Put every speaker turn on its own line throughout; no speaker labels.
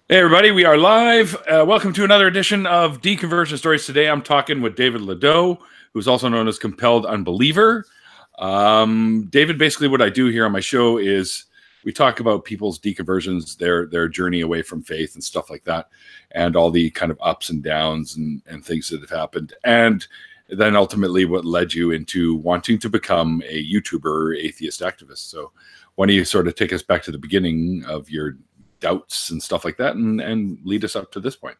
Hey everybody, we are live. Welcome to another edition of Deconversion Stories. Today I'm talking with David Ledoux, who's also known as Compelled Unbeliever. David, basically what I do here on my show is we talk about people's deconversions, their journey away from faith and stuff like that, and all the kind of ups and downs and things that have happened. And then ultimately what led you into wanting to become a YouTuber, atheist activist. So why don't you sort of take us back to the beginning of your doubts and stuff like that and lead us up to this point.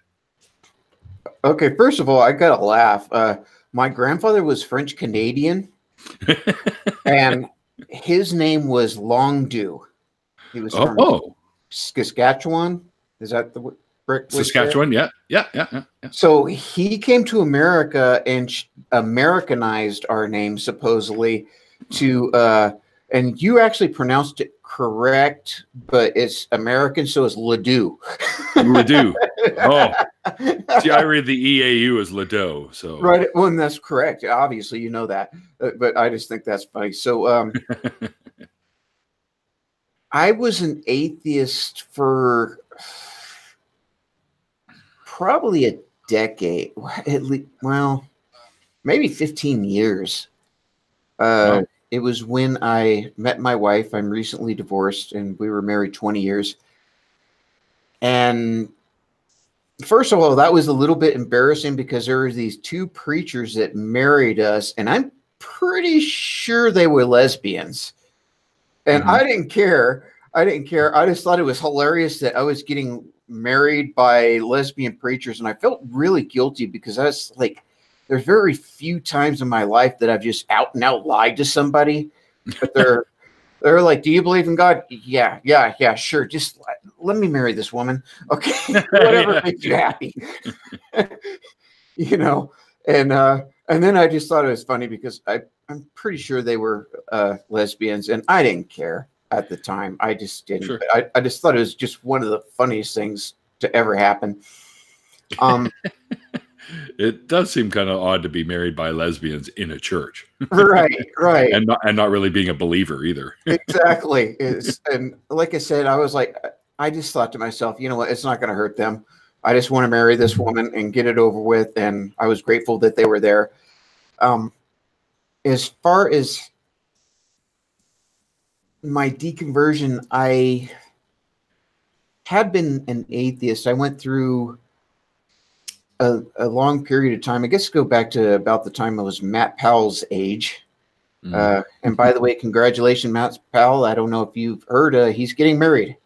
Okay, first of all, I gotta laugh. My grandfather was French Canadian, and his name was Longdew. He was from Saskatchewan. Is that the
Saskatchewan? Yeah.
So he came to America and Americanized our name supposedly to and you actually pronounced it correct, but it's American, so it's Ledoux.
Ledoux. Oh, see, I read the EAU as Ledoux. So
right, well, and that's correct. Obviously, you know that, but I just think that's funny. So, I was an atheist for probably a decade, at least. Well, maybe 15 years.
Wow.
It was when I met my wife. I'm recently divorced, and we were married 20 years. And first of all, that was a little bit embarrassing because there were these two preachers that married us, and I'm pretty sure they were lesbians. And I didn't care. I just thought it was hilarious that I was getting married by lesbian preachers, and I felt really guilty because I was like, there's very few times in my life that I've just out and out lied to somebody. But they're like, "Do you believe in God?" Yeah, sure. Just let me marry this woman. Okay. Whatever makes you happy. You know, and then I just thought it was funny because I'm pretty sure they were lesbians, and I didn't care at the time. I just didn't.
Sure.
I just thought it was just one of the funniest things to ever happen.
It does seem kind of odd to be married by lesbians in a church.
Right.
and not really being a believer either.
Exactly. And like I said, I was like, I just thought to myself, you know what, it's not going to hurt them. I just want to marry this woman and get it over with. And I was grateful that they were there. As far as my deconversion, I had been an atheist. I went through a long period of time. I guess go back to about the time I was Matt Powell's age. And by the way, congratulations, Matt Powell. I don't know if you've heard, he's getting married.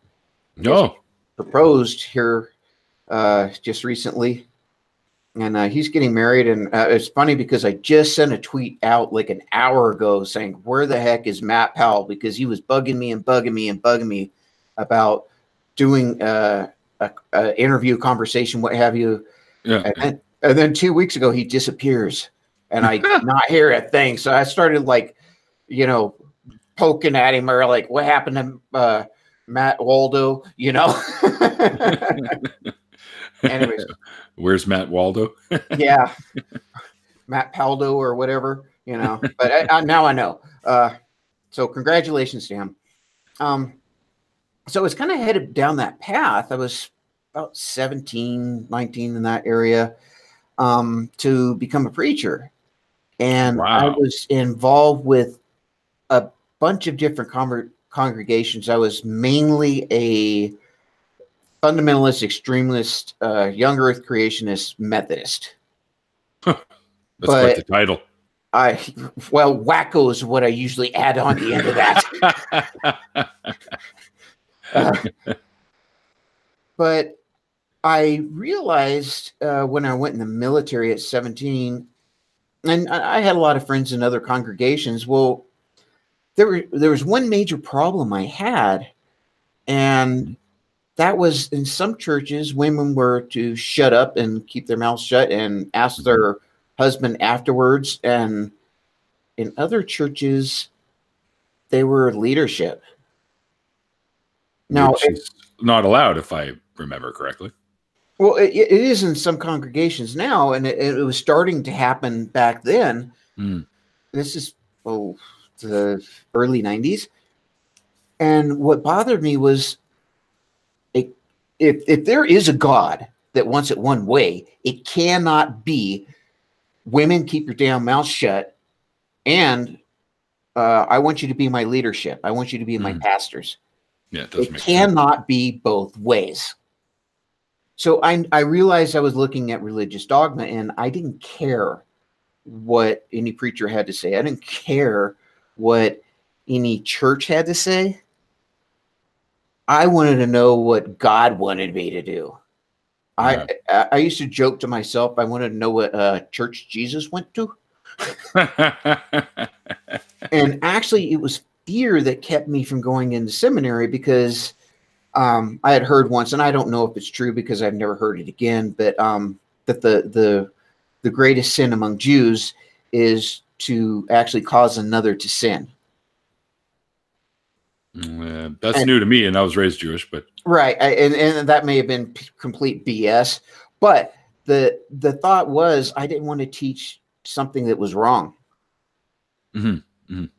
No.
Proposed here just recently. And he's getting married. And it's funny because I just sent a tweet out like an hour ago saying, where the heck is Matt Powell? Because he was bugging me about doing an interview, conversation, what have you.
Yeah.
And then 2 weeks ago, he disappears. And I did not hear a thing. So I started like, poking at him or like, what happened to Matt Waldo, Anyways.
Where's Matt Waldo?
Yeah. Matt Paldo or whatever, but now I know. So congratulations to him. So it's kind of headed down that path. I was about 17, 19 in that area to become a preacher. And
Wow.
I was involved with a bunch of different congregations. I was mainly a fundamentalist, extremist, young earth creationist Methodist.
That's quite the title.
Wacko is what I usually add on the end of that. But I realized when I went in the military at 17, and I had a lot of friends in other congregations. Well, there was one major problem I had, and that was in some churches, women were to shut up and keep their mouths shut and ask their husband afterwards. And in other churches, they were leadership. Now,
it's not allowed, if I remember correctly.
Well, it is in some congregations now, and it was starting to happen back then. This is the early 90s. And what bothered me was if there is a God that wants it one way, it cannot be women keep your damn mouth shut, and I want you to be my leadership. I want you to be my pastors.
Yeah, it doesn't
It
make
cannot be both ways. So I realized I was looking at religious dogma, and I didn't care what any preacher had to say. I didn't care what any church had to say. I wanted to know what God wanted me to do. I used to joke to myself, I wanted to know what church Jesus went to. And actually, it was fear that kept me from going into seminary, because I had heard once, and I don't know if it's true because I've never heard it again, but that the greatest sin among Jews is to actually cause another to sin.
That's new to me, and I was raised Jewish, but
right, and that may have been complete BS. But the thought was, I didn't want to teach something that was wrong.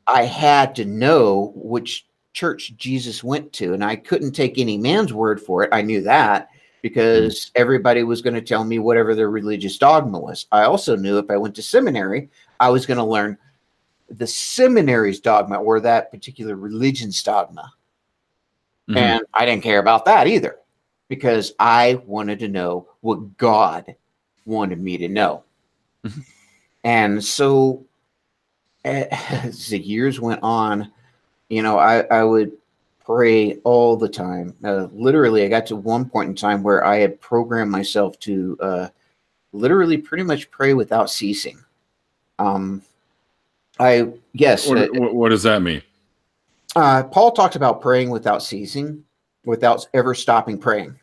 I had to know which church Jesus went to, and I couldn't take any man's word for it. I knew that, because everybody was going to tell me whatever their religious dogma was. I also knew if I went to seminary, I was going to learn the seminary's dogma, or that particular religion's dogma. And I didn't care about that either, because I wanted to know what God wanted me to know. And so as the years went on, I would pray all the time. Literally, I got to one point in time where I had programmed myself to literally pretty much pray without ceasing. What
does that mean?
Paul talks about praying without ceasing, without ever stopping praying.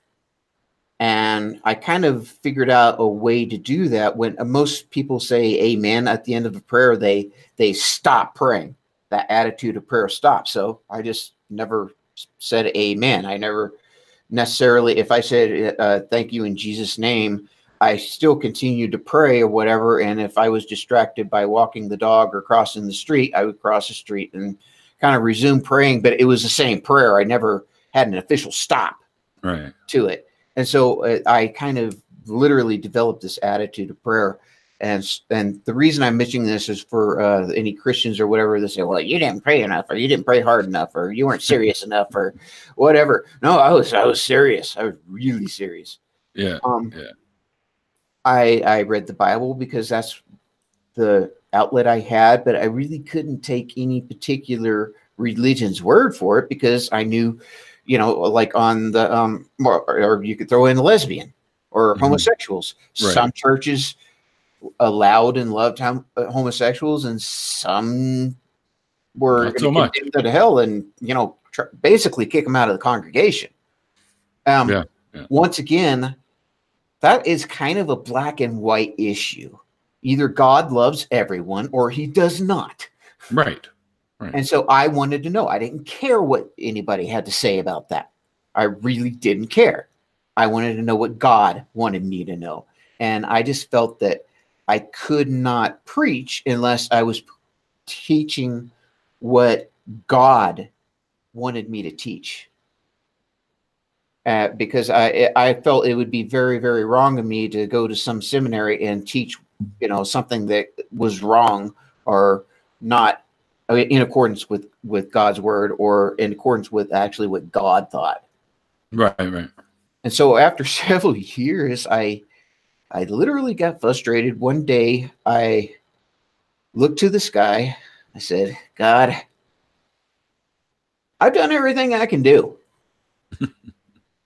And I kind of figured out a way to do that. When most people say amen at the end of a prayer, they stop praying. That attitude of prayer stops. So I just never said amen. I never necessarily, if I said thank you in Jesus' name, I still continued to pray or whatever. And if I was distracted by walking the dog or crossing the street, I would cross the street and kind of resume praying. But it was the same prayer. I never had an official stop to it. And so I kind of literally developed this attitude of prayer. And the reason I'm mentioning this is for any Christians or whatever, they say, well, you didn't pray enough, or you didn't pray hard enough, or you weren't serious enough, or whatever. No, I was serious. I was really serious.
Yeah.
I read the Bible because that's the outlet I had, but I really couldn't take any particular religion's word for it, because I knew, like on the or you could throw in lesbian or homosexuals. Some churches allowed and loved homosexuals, and some were
so much
to hell, and basically kick them out of the congregation. Once again, that is kind of a black and white issue. Either God loves everyone or he does not.
Right.
And so I wanted to know. I didn't care what anybody had to say about that. I really didn't care. I wanted to know what God wanted me to know. And I just felt that I could not preach unless I was teaching what God wanted me to teach. Because I felt it would be very, very wrong of me to go to some seminary and teach, something that was wrong or not in accordance with God's word, or in accordance with actually what God thought.
Right.
And so after several years, I literally got frustrated. One day I looked to the sky. I said, God, I've done everything I can do.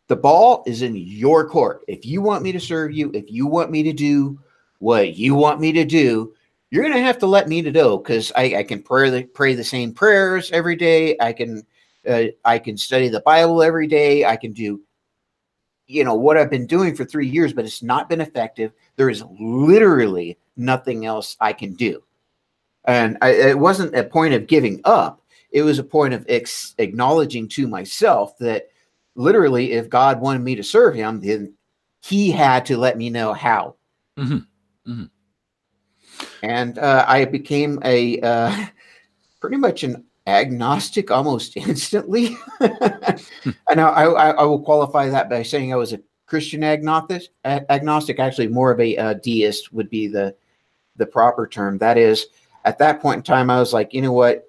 The ball is in your court. If you want me to serve you, if you want me to do what you want me to do, you're going to have to let me know, because I can pray the same prayers every day. I can study the Bible every day. I can do, what I've been doing for 3 years, but it's not been effective. There is literally nothing else I can do. And it wasn't a point of giving up. It was a point of acknowledging to myself that literally, if God wanted me to serve him, then he had to let me know how. And I became pretty much an agnostic almost instantly. And I will qualify that by saying I was a Christian agnostic. Agnostic, actually, more of a deist would be the proper term. That is, at that point in time, I was like, you know what?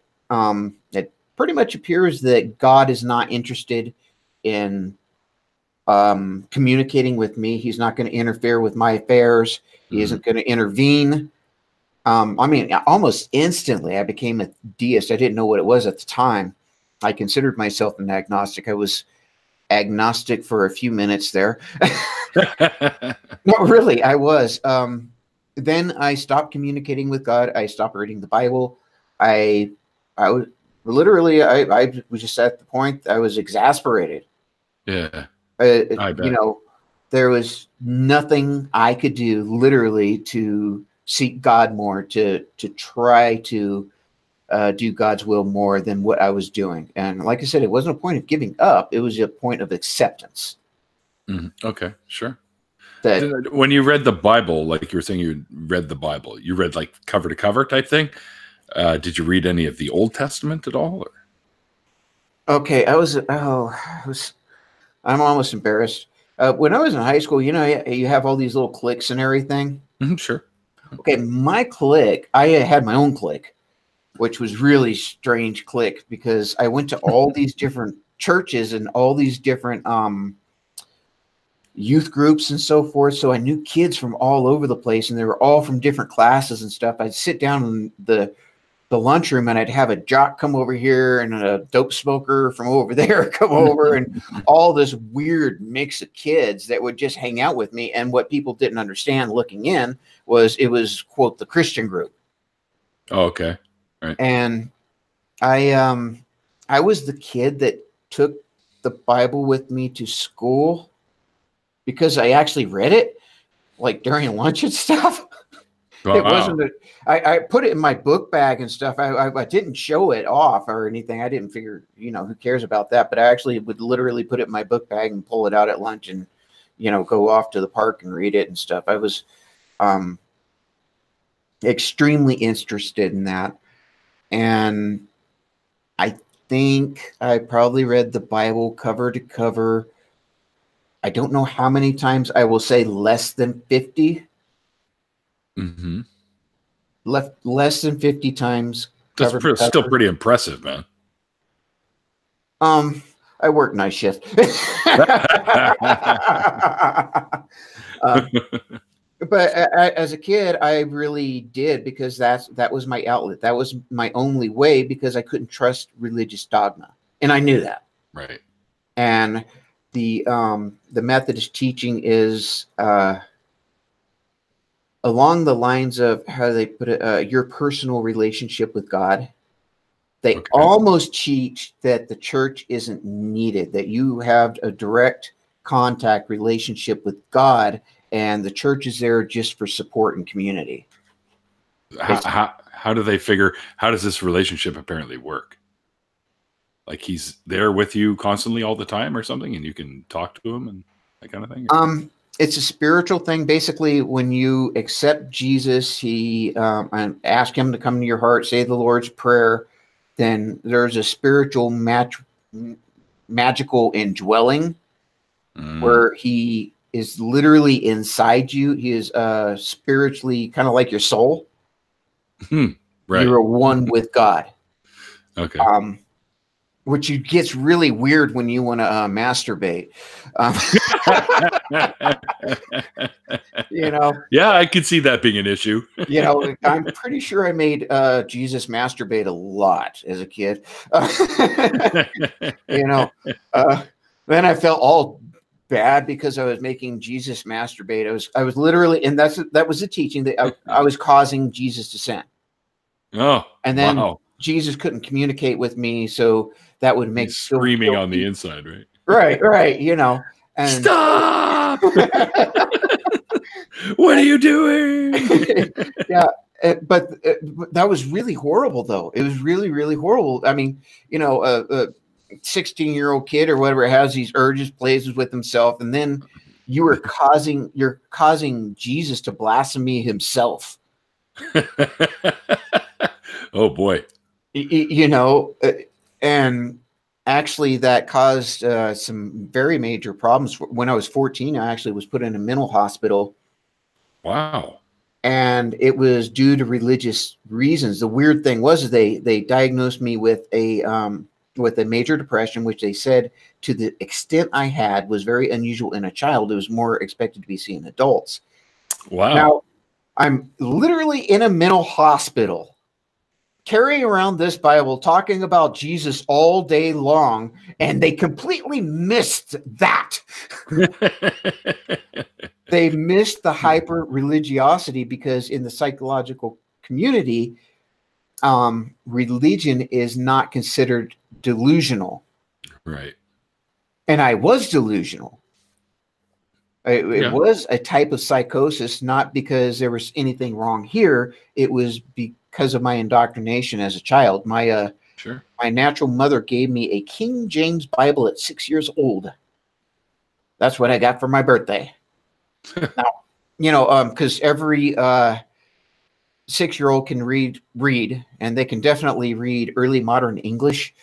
It pretty much appears that God is not interested in communicating with me. He's not going to interfere with my affairs. He isn't going to intervene. I mean, almost instantly, I became a deist. I didn't know what it was at the time. I considered myself an agnostic. I was agnostic for a few minutes there. Not really. I was. Then I stopped communicating with God. I stopped reading the Bible. I was literally, I was just at the point I was exasperated.
Yeah.
You know, there was nothing I could do literally to seek God more, to try to do God's will more than what I was doing. And like I said, it wasn't a point of giving up. It was a point of acceptance.
Okay, sure.
That
when you read the Bible, like you were saying, you read the Bible, you read like cover to cover type thing. Did you read any of the Old Testament at all? Or?
Okay, I'm almost embarrassed. When I was in high school, you know, you have all these little cliques and everything.
Sure.
Okay, my clique, I had my own clique, which was really strange clique because I went to all these different churches and all these different youth groups and so forth. So I knew kids from all over the place, and they were all from different classes and stuff. I'd sit down in the lunchroom and I'd have a jock come over here and a dope smoker from over there come over, and all this weird mix of kids that would just hang out with me. And what people didn't understand looking in was it was, quote, the Christian group.
Oh, okay. Right.
And I was the kid that took the Bible with me to school because I actually read it like during lunch and stuff.
Wow.
It wasn't I put it in my book bag and stuff. I didn't show it off or anything. I didn't figure, you know, who cares about that? But I actually would literally put it in my book bag and pull it out at lunch and, you know, go off to the park and read it and stuff. I was extremely interested in that. And I think I probably read the Bible cover to cover. I don't know how many times. I will say less than 50. Less than 50 times.
That's still pretty impressive, man.
I work night shift. But as a kid, I really did, because that was my outlet. That was my only way, because I couldn't trust religious dogma, and I knew that.
Right.
And the Methodist teaching is along the lines of how they put it, your personal relationship with God. They almost teach that the church isn't needed, that you have a direct contact relationship with God, and the church is there just for support and community.
How do they figure, how does this relationship apparently work? Like he's there with you constantly all the time or something, and you can talk to him and that kind of thing?
It's a spiritual thing. Basically, when you accept Jesus, and ask him to come into your heart, say the Lord's Prayer, then there's a spiritual magical indwelling where he is literally inside you. He is spiritually kind of like your soul.
Right.
You're one with God.
Okay.
Which gets really weird when you want to masturbate. You know?
Yeah, I could see that being an issue.
You know, I'm pretty sure I made Jesus masturbate a lot as a kid. You know, then I felt all bad because I was making Jesus masturbate. I was literally, and that was the teaching, that I was causing Jesus to sin.
Oh,
and then Jesus couldn't communicate with me, so that would make
screaming on the inside, right?
Right. You know, and
stop! What are you doing?
Yeah, but that was really horrible, though. It was really, really horrible. I mean, you know, a 16-year-old kid or whatever has these urges, plays with himself, and then you're causing Jesus to blaspheme himself.
Oh boy.
You know, and actually that caused some very major problems. When I was 14, I actually was put in a mental hospital.
Wow.
And it was due to religious reasons. The weird thing was they diagnosed me with a major depression, which they said to the extent I had was very unusual in a child. It was more expected to be seen in adults.
Wow.
Now, I'm literally in a mental hospital carrying around this Bible, talking about Jesus all day long, and they completely missed that. They missed the hyper religiosity because in the psychological community, religion is not considered delusional.
Right.
And I was delusional. It
Yeah.
was a type of psychosis, not because there was anything wrong here. It was because of my indoctrination as a child.
Sure.
My natural mother gave me a King James Bible at 6 years old. That's what I got for my birthday. Now, you know, because every 6-year-old can read, and they can definitely read early modern English.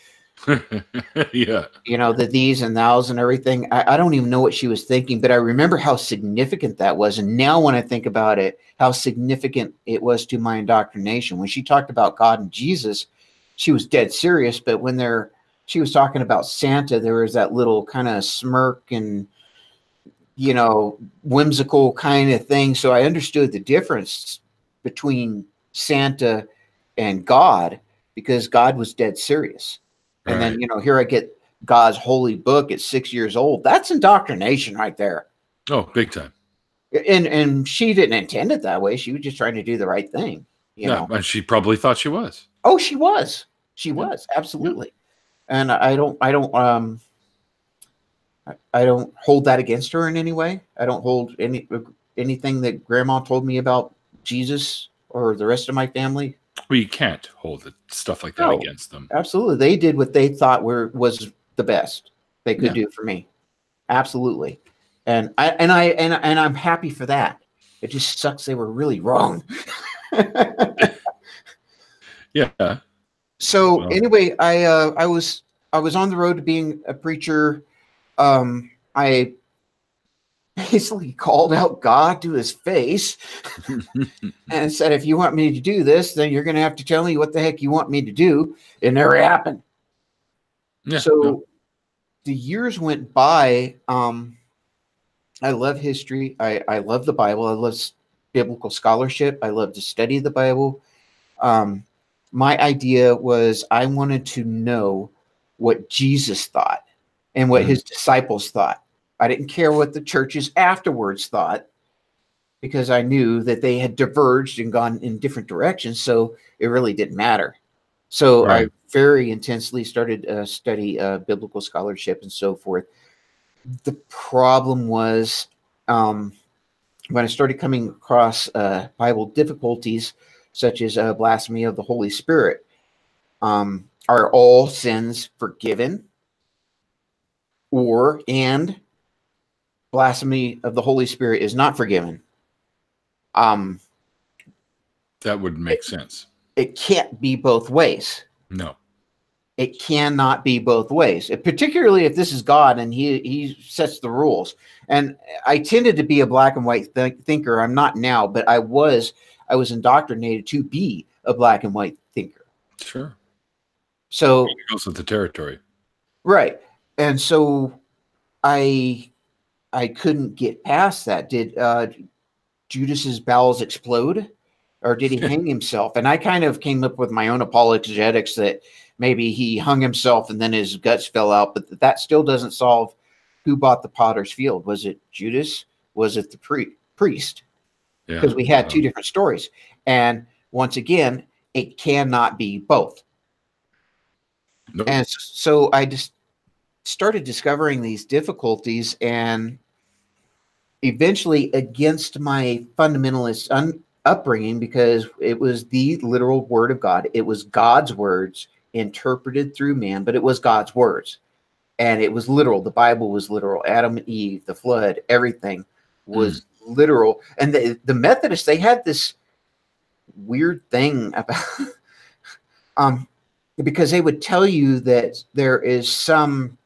Yeah.
You know, the these and thous and everything. I don't even know what she was thinking, but I remember how significant that was. And now when I think about it, how significant it was to my indoctrination. When she talked about God and Jesus, she was dead serious. But when she was talking about Santa, there was that little kind of smirk and, you know, whimsical kind of thing. So I understood the difference between Santa and God, because God was dead serious. And
Right.
then, you know, here I get God's holy book at 6 years old. That's indoctrination right there.
Oh, big time.
And she didn't intend it that way. She was just trying to do the right thing, you know.
And she probably thought she was.
Oh, she was. She
Yeah.
was, absolutely. Yeah. And I don't hold that against her in any way. I don't hold anything that grandma told me about Jesus or the rest of my family.
Well, you can't hold stuff like that against them.
Absolutely. They did what they thought was the best they could do for me. Absolutely. And I'm happy for that. It just sucks they were really wrong.
Yeah.
So anyway, I was on the road to being a preacher. I basically called out God to his face and said, if you want me to do this, then you're going to have to tell me what the heck you want me to do. It never happened. Yeah, so the years went by. I love history. I love the Bible. I love biblical scholarship. I love to study the Bible. My idea was I wanted to know what Jesus thought and what his disciples thought. I didn't care what the churches afterwards thought, because I knew that they had diverged and gone in different directions. So it really didn't matter. So I very intensely started to study biblical scholarship and so forth. The problem was when I started coming across Bible difficulties, such as blasphemy of the Holy Spirit. Are all sins forgiven? And blasphemy of the Holy Spirit is not forgiven.
That would make sense.
It can't be both ways.
No.
It cannot be both ways, particularly if this is God and he sets the rules. And I tended to be a black and white thinker. I'm not now, but I was indoctrinated to be a black and white thinker.
Sure.
So
it goes with the territory.
Right. And so I couldn't get past that. Did Judas's bowels explode, or did he hang himself? And I kind of came up with my own apologetics that maybe he hung himself and then his guts fell out, but that still doesn't solve who bought the potter's field. Was it Judas? Was it the priest? Because we had two different stories. And once again, it cannot be both. Nope. And so I just started discovering these difficulties, and eventually, against my fundamentalist upbringing, because it was the literal word of God. It was God's words interpreted through man, but it was God's words. And it was literal. The Bible was literal. Adam and Eve, the flood, everything was literal. And the Methodists, they had this weird thing about because they would tell you that there is some,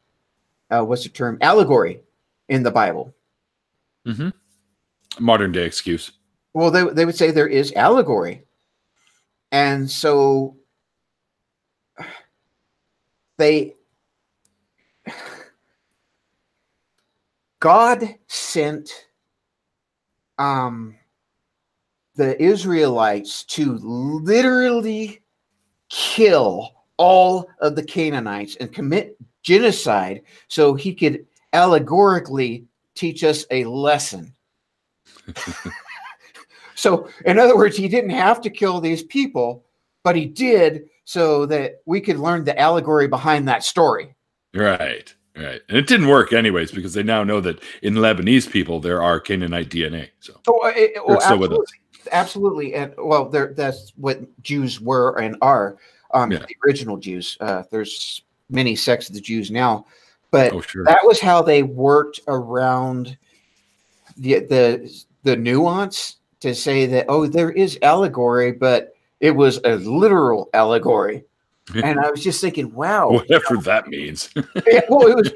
what's the term, allegory in the Bible.
Mm-hmm. Modern day excuse.
Well, they would say there is allegory. And so God sent the Israelites to literally kill all of the Canaanites and commit genocide so he could allegorically teach us a lesson. So, in other words, he didn't have to kill these people, but he did so that we could learn the allegory behind that story.
Right. And it didn't work anyways, because they now know that in Lebanese people, there are Canaanite DNA. So
absolutely. Absolutely. And well, that's what Jews were and are, the original Jews. There's many sects of the Jews now, but that was how they worked around the nuance to say that, oh, there is allegory, but it was a literal allegory. And I was just thinking, wow.
Whatever that means.
Well, it was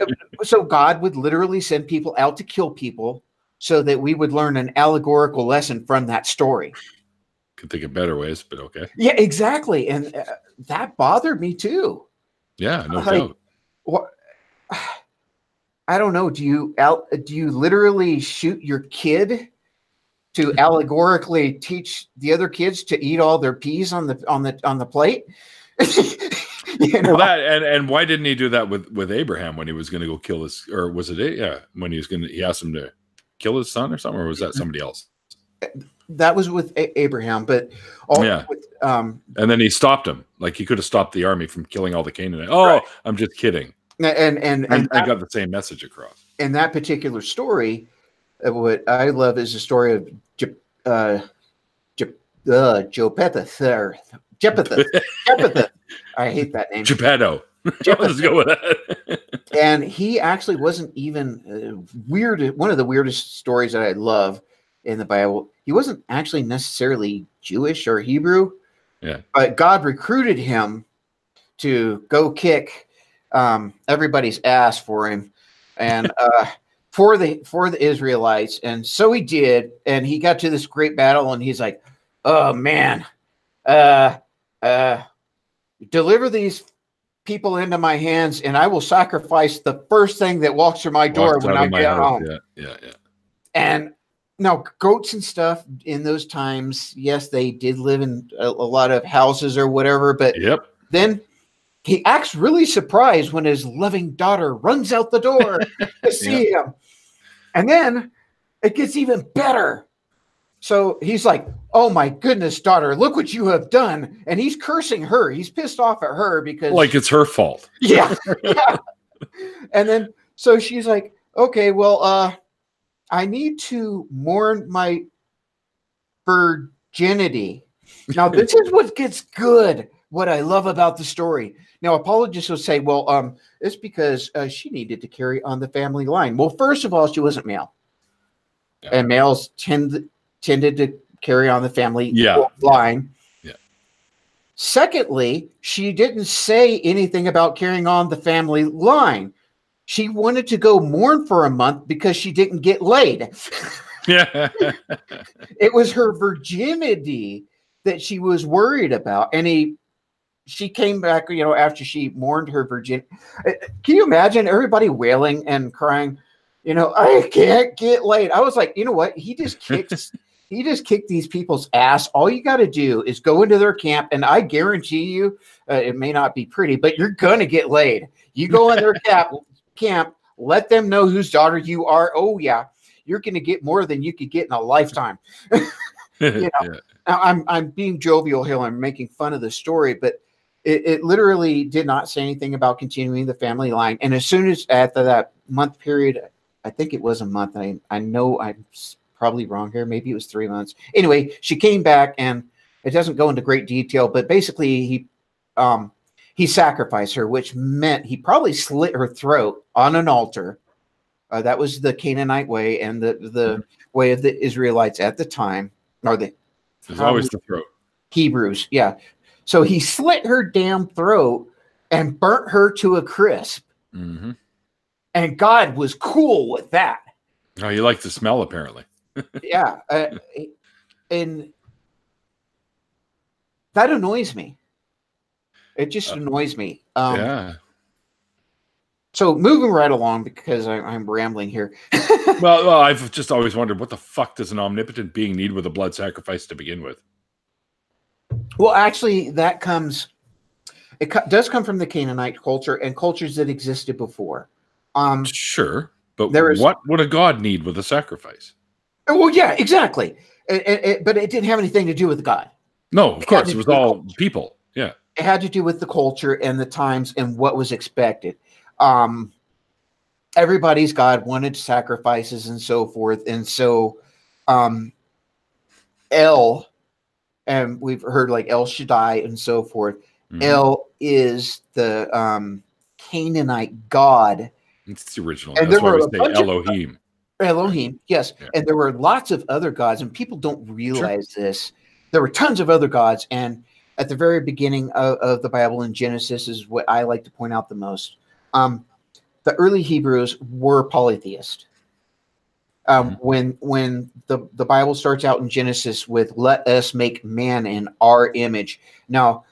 so God would literally send people out to kill people so that we would learn an allegorical lesson from that story.
Could think of better ways, but okay.
Yeah, exactly. And that bothered me too.
Yeah, no doubt.
What? I don't know. Do you literally shoot your kid to allegorically teach the other kids to eat all their peas on the plate?
Well, that and why didn't he do that with Abraham when he was going to go kill his, or was it when he asked him to kill his son or something, or was that somebody else?
That was with Abraham, but
and then he stopped him. Like, he could have stopped the army from killing all the Canaanites. Oh, right. I'm just kidding.
And
I got the same message across. In
that particular story, what I love is the story of Jephthah. I hate that name.
Geppetto. Let's go with that.
And he actually wasn't even weird. One of the weirdest stories that I love in the Bible. He wasn't actually necessarily Jewish or Hebrew.
Yeah.
But God recruited him to go kick everybody's ass for him, and for the Israelites. And so he did. And he got to this great battle, and he's like, "Oh man, deliver these people into my hands, and I will sacrifice the first thing that walks through my door when I get home."
Yeah.
And now, goats and stuff in those times, yes, they did live in a lot of houses or whatever, but then he acts really surprised when his loving daughter runs out the door to see him. And then it gets even better. So he's like, "Oh my goodness, daughter, look what you have done." And he's cursing her. He's pissed off at her because,
like, it's her fault.
Yeah. And then, so she's like, "Okay, well, I need to mourn my virginity." Now, this is what gets good. What I love about the story. Now, apologists will say, well, it's because she needed to carry on the family line. Well, first of all, she wasn't male. Yeah. And males tended to carry on the family line.
Yeah.
Secondly, she didn't say anything about carrying on the family line. She wanted to go mourn for a month because she didn't get laid.
Yeah.
It was her virginity that she was worried about. And she came back, after she mourned her virginity. Can you imagine everybody wailing and crying, "I can't get laid"? I was like, you know what? He just kicked these people's ass. All you got to do is go into their camp, and I guarantee you, it may not be pretty, but you're going to get laid. You go in their camp, let them know whose daughter you are. Oh yeah, you're going to get more than you could get in a lifetime. Now, I'm being jovial here. I'm making fun of the story, but it literally did not say anything about continuing the family line. And as soon as after that month period, I think it was a month. I know I'm probably wrong here. Maybe it was 3 months. Anyway, she came back, and it doesn't go into great detail, but basically he sacrificed her, which meant he probably slit her throat on an altar. That was the Canaanite way, and the way of the Israelites at the time. Or
there's always the throat.
Hebrews, yeah. So he slit her damn throat and burnt her to a crisp.
Mm-hmm.
And God was cool with that.
Oh, you like the smell, apparently.
Yeah. And that annoys me. It just annoys me.
Yeah.
So moving right along, because I'm rambling here.
Well, I've just always wondered, what the fuck does an omnipotent being need with a blood sacrifice to begin with?
Well, actually, that comes... It does come from the Canaanite culture and cultures that existed before.
Sure, but
There
what would a god need with a sacrifice?
Well, yeah, exactly. But it didn't have anything to do with God.
No, of course, it was all people. Yeah.
It had to do with the culture and the times and what was expected. Everybody's God wanted sacrifices and so forth. And so El, and we've heard like El Shaddai and so forth. Mm-hmm. El is the Canaanite god.
It's the original. And that's why we say Elohim.
Elohim, yes. Yeah. And there were lots of other gods, and people don't realize this. There were tons of other gods. And at the very beginning of the Bible in Genesis is what I like to point out the most. The early Hebrews were polytheist. When the Bible starts out in Genesis with "Let us make man in our image." Now,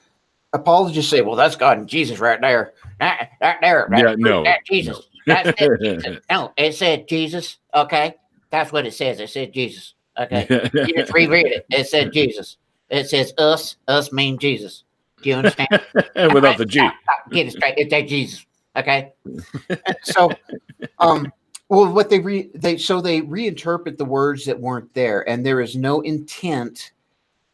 apologists say, "Well, that's God and Jesus right there, right there."
Yeah, no,
that's Jesus. No. That's Jesus. No, it said Jesus. Okay, that's what it says. It said Jesus. Okay, you just reread it. It said Jesus. It says us mean Jesus. Do you understand?
Without the G.
Get it straight. It said Jesus. Okay. So, well, what they reinterpret the words that weren't there, and there is no intent.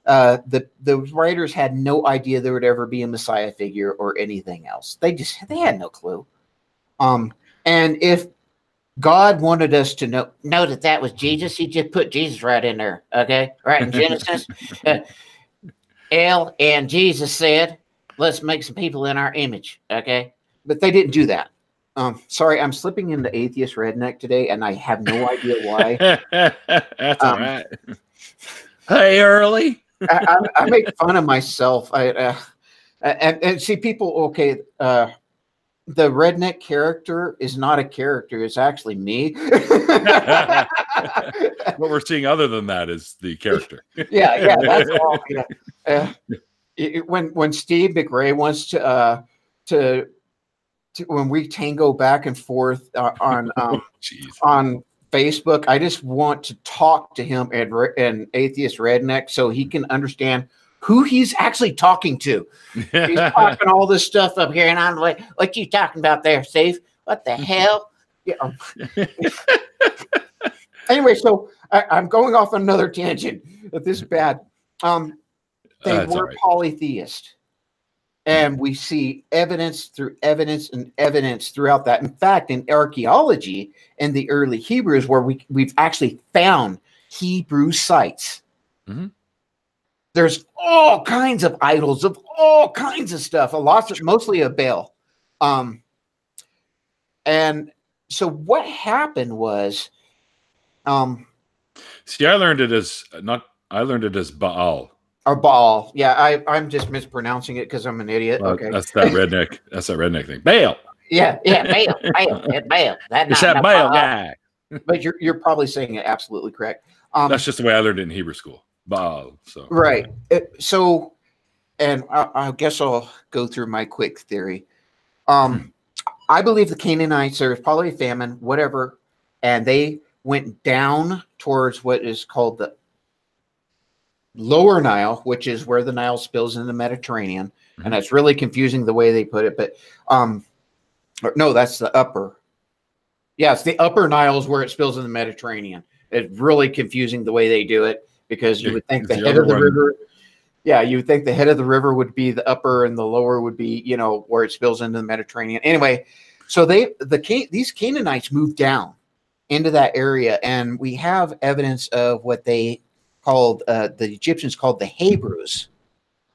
The writers had no idea there would ever be a Messiah figure or anything else. They had no clue. And if God wanted us to know that was Jesus, he just put Jesus right in there. Okay. Right in Genesis. El and Jesus said, let's make some people in our image. Okay. But they didn't do that. Sorry, I'm slipping into atheist redneck today, and I have no idea why.
That's all right. Hey, early.
I make fun of myself. And see people. Okay, the redneck character is not a character; it's actually me.
What we're seeing, other than that, is the character.
Yeah, that's all. Yeah. When Steve McRae wants to when we tango back and forth on Facebook, I just want to talk to him and atheist redneck so he can understand who he's actually talking to. He's talking all this stuff up here, and I'm like, "What you talking about there, Steve? What the hell?" Yeah. Anyway, so I'm going off on another tangent. This is bad. They were polytheist. And we see evidence through evidence and evidence throughout that. In fact, in archaeology in the early Hebrews, where we've actually found Hebrew sites, there's all kinds of idols of all kinds of stuff. Mostly of Baal. And so what happened was,
see, I learned it as Baal.
Or Baal. Yeah, I'm just mispronouncing it because I'm an idiot. Okay.
That's that redneck. That's that redneck thing. Baal.
Yeah, Baal. It's Baal.
It's that Baal guy.
But you're probably saying it absolutely correct.
That's just the way I learned it in Hebrew school. Baal. So
right. And I guess I'll go through my quick theory. I believe the Canaanites, there was probably a famine, whatever, and they went down towards what is called the Lower Nile, which is where the Nile spills in the Mediterranean. And that's really confusing the way they put it. But no, that's the upper. Yeah, it's the upper Nile is where it spills in the Mediterranean. It's really confusing the way they do it, because you would think the head of the river. Yeah, you would think the head of the river would be the upper and the lower would be, where it spills into the Mediterranean. Anyway, so these Canaanites moved down into that area, and we have evidence of what they called the Egyptians called the Hebrews,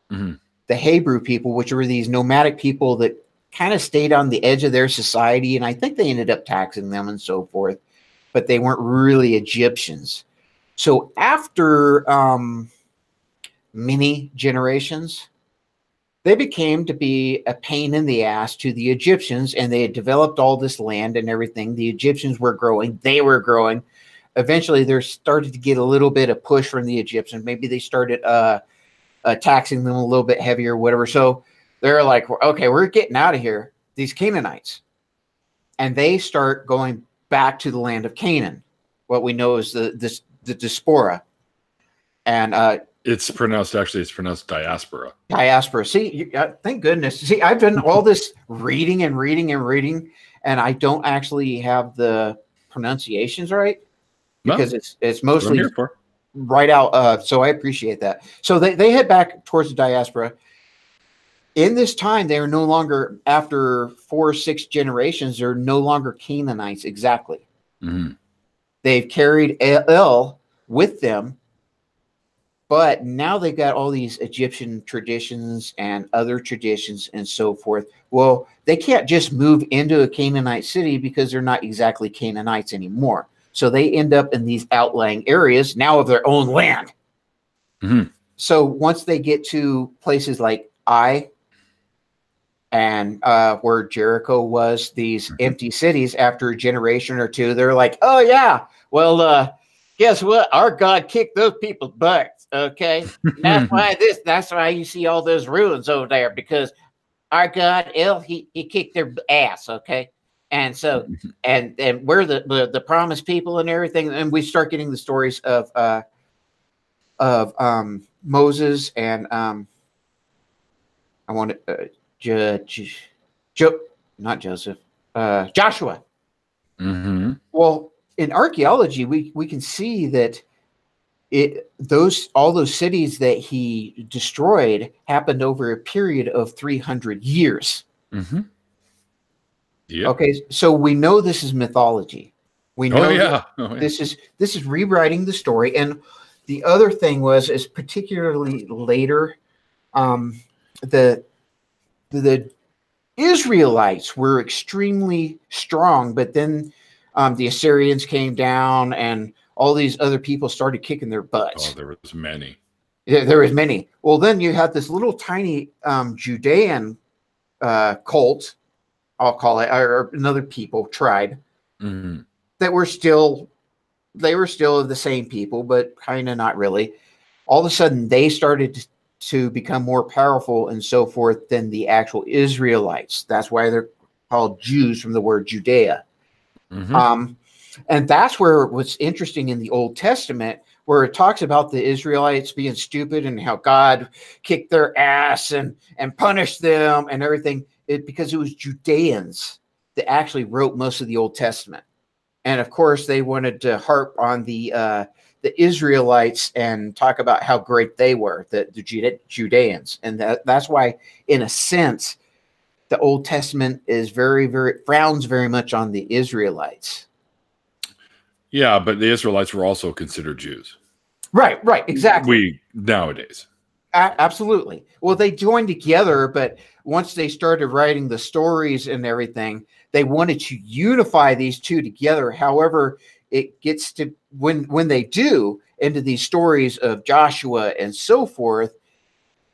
the Hebrew people, which were these nomadic people that kind of stayed on the edge of their society, and I think they ended up taxing them and so forth, but they weren't really Egyptians. So after many generations, they became to be a pain in the ass to the Egyptians, and they had developed all this land and everything. The Egyptians were growing. They were growing. Eventually, there started to get a little bit of push from the Egyptians. Maybe they started taxing them a little bit heavier, whatever. So they're like, okay, we're getting out of here. These Canaanites. And they start going back to the land of Canaan, what we know as the diaspora. And
it's pronounced diaspora.
Diaspora. See, thank goodness. See, I've done all this reading, and I don't actually have the pronunciations right because it's mostly right out. So I appreciate that. So they head back towards the diaspora. In this time, they are no longer, after 4 or 6 generations, they're no longer Canaanites exactly.
Mm-hmm.
They've carried El with them, but now they've got all these Egyptian traditions and other traditions and so forth. Well, they can't just move into a Canaanite city because they're not exactly Canaanites anymore. So they end up in these outlying areas now of their own land.
Mm-hmm.
So once they get to places like and where Jericho was, these empty cities, after a generation or two, they're like, oh, yeah, well, guess what? Our God kicked those people's butts, okay? That's why you see all those ruins over there, because our God, he kicked their ass, okay? And so, and we're the promised people and everything, and we start getting the stories of Moses and I want to not Joseph, Joshua.
Mm-hmm.
Well, in archaeology, we can see that all those cities that he destroyed happened over a period of 300 years.
Mm-hmm. Yeah.
Okay, so we know this is mythology. We know this is rewriting the story. And the other thing is particularly later, the Israelites were extremely strong, but then the Assyrians came down, and all these other people started kicking their butts.
Oh, there was many.
Yeah, there was many. Well, then you had this little tiny Judean cult, I'll call it, or another tribe,
mm-hmm.
that were still the same people, but kind of not really. All of a sudden, they started to become more powerful and so forth than the actual Israelites. That's why they're called Jews, from the word Judea.
Mm-hmm.
And that's where what's interesting in the Old Testament, where it talks about the Israelites being stupid and how God kicked their ass and punished them and everything, because it was Judeans that actually wrote most of the Old Testament. And of course, they wanted to harp on the Israelites and talk about how great they were, the Judeans. And that's why, in a sense, the Old Testament is frowns very much on the Israelites.
Yeah, but the Israelites were also considered Jews.
Right, exactly.
Nowadays.
Absolutely. Well, they joined together, but once they started writing the stories and everything, they wanted to unify these two together. However, it gets to when they do into these stories of Joshua and so forth,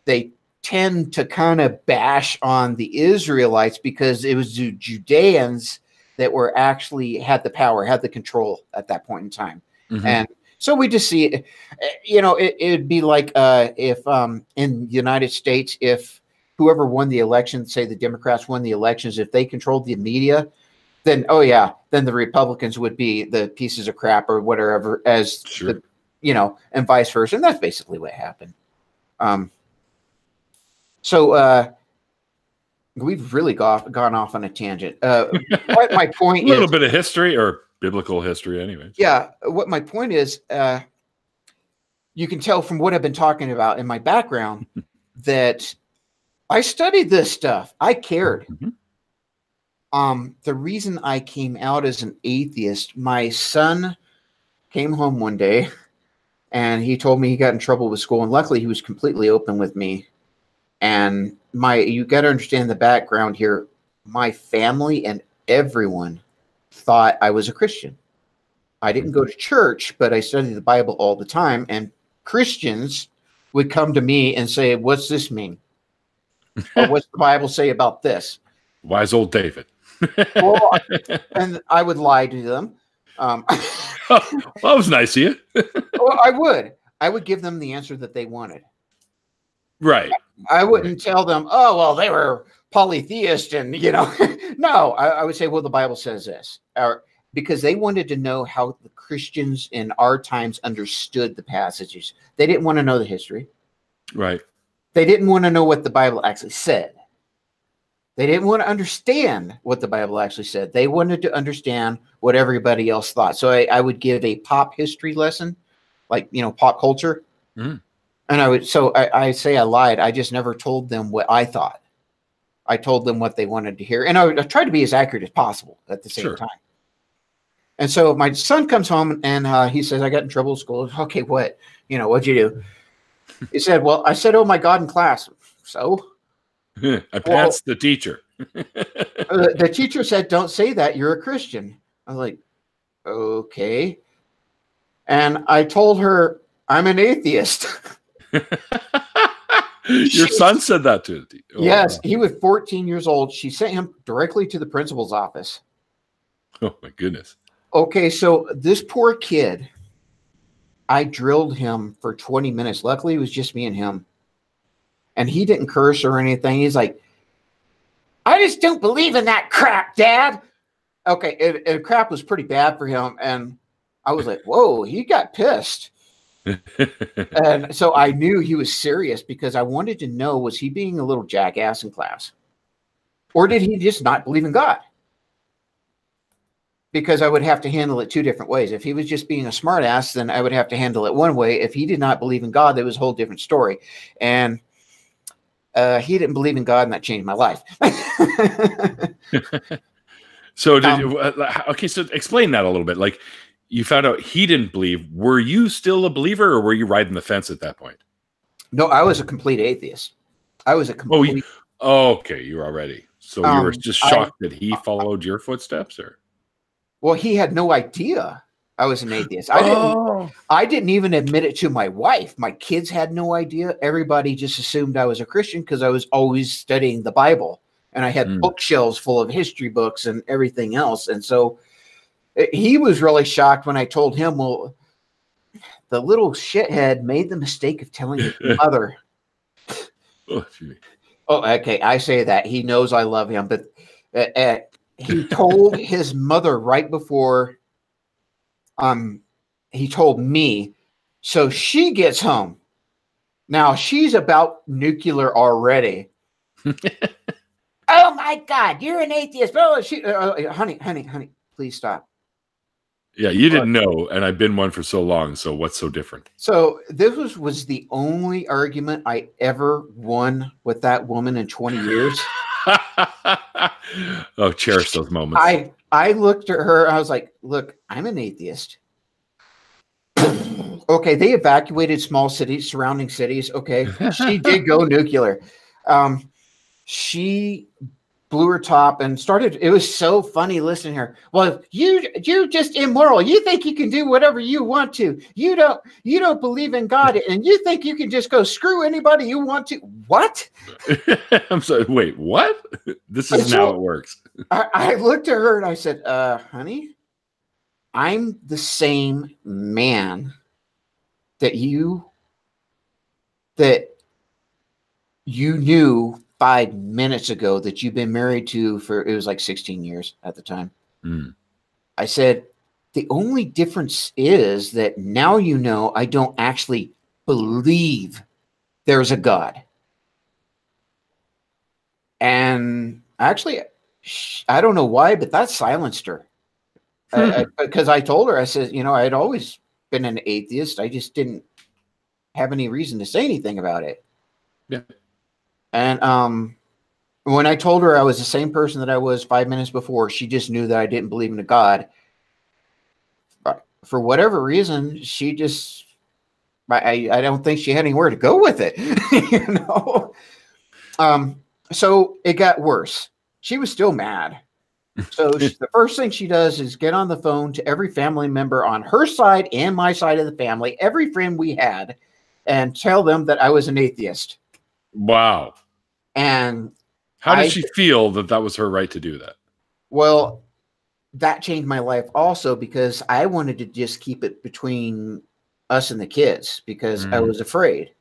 they tend to kind of bash on the Israelites because it was the Judeans that were actually had the power, had the control at that point in time.
Mm-hmm.
And so we just see it, it'd be like if in the United States, if whoever won the election, say the Democrats won the elections, if they controlled the media, then then the Republicans would be the pieces of crap or whatever, as
sure.
And vice versa. And that's basically what happened. So we've really gone off on a tangent. What my point is,
a little bit of history, or biblical history, anyways.
Yeah, what my point is, you can tell from what I've been talking about in my background that I studied this stuff. I cared.
Mm-hmm.
The reason I came out as an atheist, my son came home one day and he told me he got in trouble with school, and luckily he was completely open with me. And you got to understand the background here. My family and everyone thought I was a Christian. I didn't go to church, but I studied the Bible all the time, and Christians would come to me and say, "What's this mean?" Or what's the Bible say about this?
Wise old David.
Well, and I would lie to them.
Well, that was nice of you.
Well, I would give them the answer that they wanted.
Right.
I wouldn't tell them, oh, well, they were polytheist and, no, I would say, well, the Bible says this. Because they wanted to know how the Christians in our times understood the passages. They didn't want to know the history.
Right.
They didn't want to know what the Bible actually said. They didn't want to understand what the Bible actually said. They wanted to understand what everybody else thought. So I would give a pop history lesson, like, pop culture.
Mm.
And I say I lied. I just never told them what I thought. I told them what they wanted to hear. And I tried to be as accurate as possible at the same time. And so my son comes home and he says, I got in trouble at school. Okay, what? What'd you do? He said, well, I said, oh my God, in class. So?
I passed the teacher.
The teacher said, don't say that. You're a Christian. I was like, okay. And I told her, I'm an atheist.
Your son said that to you? Oh,
yes.
wow.
He was 14 years old. She sent him directly to the principal's office.
Oh, my goodness.
Okay, so this poor kid, I drilled him for 20 minutes. Luckily, it was just me and him. And he didn't curse or anything. He's like, I just don't believe in that crap, Dad. Okay, and crap was pretty bad for him. And I was like, whoa, he got pissed. And so I knew he was serious because I wanted to know, was he being a little jackass in class? Or did he just not believe in God? Because I would have to handle it two different ways. If he was just being a smartass, then I would have to handle it one way. If he did not believe in God, that was a whole different story. And he didn't believe in God, and that changed my life.
So, okay, so explain that a little bit. Like, you found out he didn't believe. Were you still a believer, or were you riding the fence at that point?
No, I was a complete atheist. I was a complete.
Okay, you were already. So you were just shocked that he followed your footsteps, or?
Well, he had no idea I was an atheist. I didn't even admit it to my wife. My kids had no idea. Everybody just assumed I was a Christian because I was always studying the Bible, and I had bookshelves full of history books and everything else. And so he was really shocked when I told him, well, the little shithead made the mistake of telling his mother. Oh, okay. I say that. He knows I love him, but he told his mother right before he told me. So she gets home. Now she's about nuclear already. Oh my God, you're an atheist. Oh, honey, please stop.
Yeah, you didn't know, and I've been one for so long, so what's so different? So
this was the only argument I ever won with that woman in 20 years.
Oh, cherish those moments.
I looked at her, I was like, look, I'm an atheist. Okay, they evacuated small cities, surrounding cities. Okay, she did go nuclear. She blew her top and started. It was so funny listening to her. Well, you're just immoral. You think you can do whatever you want to. You don't believe in God, and you think you can just go screw anybody you want to. What?
I'm sorry. Wait, what? This isn't how it works.
I looked at her and I said, honey, I'm the same man that you knew 5 minutes ago that you've been married to for, it was like 16 years at the time. I said, the only difference is that now you know I don't actually believe there's a God. And actually, I don't know why, but that silenced her. Because I told her, I said, I had always been an atheist. I just didn't have any reason to say anything about it.
Yeah.
And when I told her I was the same person that I was 5 minutes before, she just knew that I didn't believe in a God. For whatever reason, she just, I don't think she had anywhere to go with it, So it got worse. She was still mad. So the first thing she does is get on the phone to every family member on her side and my side of the family, every friend we had, and tell them that I was an atheist.
Wow.
And
how did she feel that that was her right to do that?
Well, that changed my life also, because I wanted to just keep it between us and the kids because I was afraid.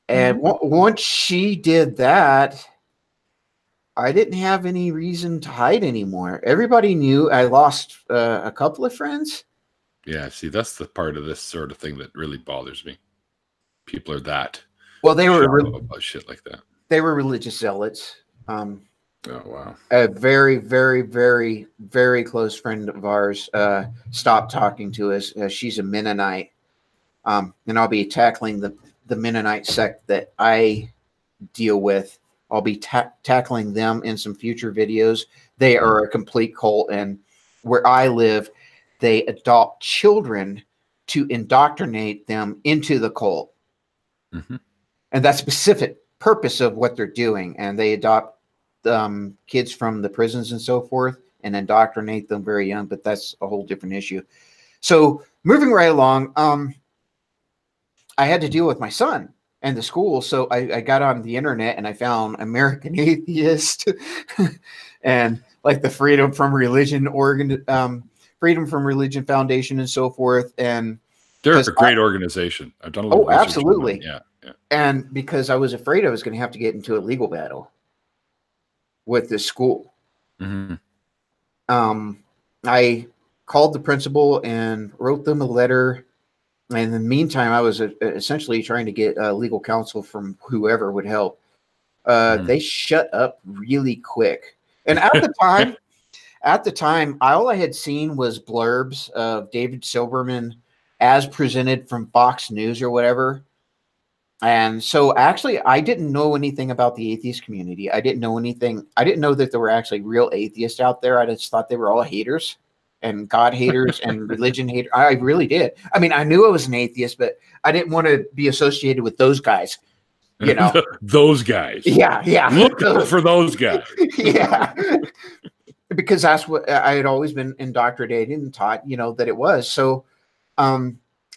And once she did that, I didn't have any reason to hide anymore. Everybody knew. I lost a couple of friends.
Yeah, see, that's the part of this sort of thing that really bothers me. People are that
they were
about shit like that.
They were religious zealots.
Oh wow!
A very, very, very, very close friend of ours stopped talking to us. She's a Mennonite, and I'll be tackling the Mennonite sect that I deal with. I'll be tackling them in some future videos. They are a complete cult, and where I live, they adopt children to indoctrinate them into the cult. And that's specific purpose of what they're doing. And they adopt kids from the prisons and so forth and indoctrinate them very young, but that's a whole different issue. So moving right along, I had to deal with my son and the school. So I got on the internet and I found American Atheist and like the Freedom from Religion Foundation and so forth. And
they're a great organization. I've done a little
research. Absolutely.
Yeah.
And because I was afraid I was going to have to get into a legal battle with this school. I called the principal and wrote them a letter. And in the meantime, I was essentially trying to get legal counsel from whoever would help. They shut up really quick. And at the time, all I had seen was blurbs of David Silberman as presented from Fox News or whatever. And so actually, I didn't know anything about the atheist community. I didn't know anything. I didn't know that there were actually real atheists out there. I just thought they were all haters and God haters and religion haters. I really did. I mean, I knew I was an atheist, but I didn't want to be associated with those guys. You know,
those guys.
Yeah.
Look for those guys.
Yeah. Because that's what I had always been indoctrinated and taught, that it was. So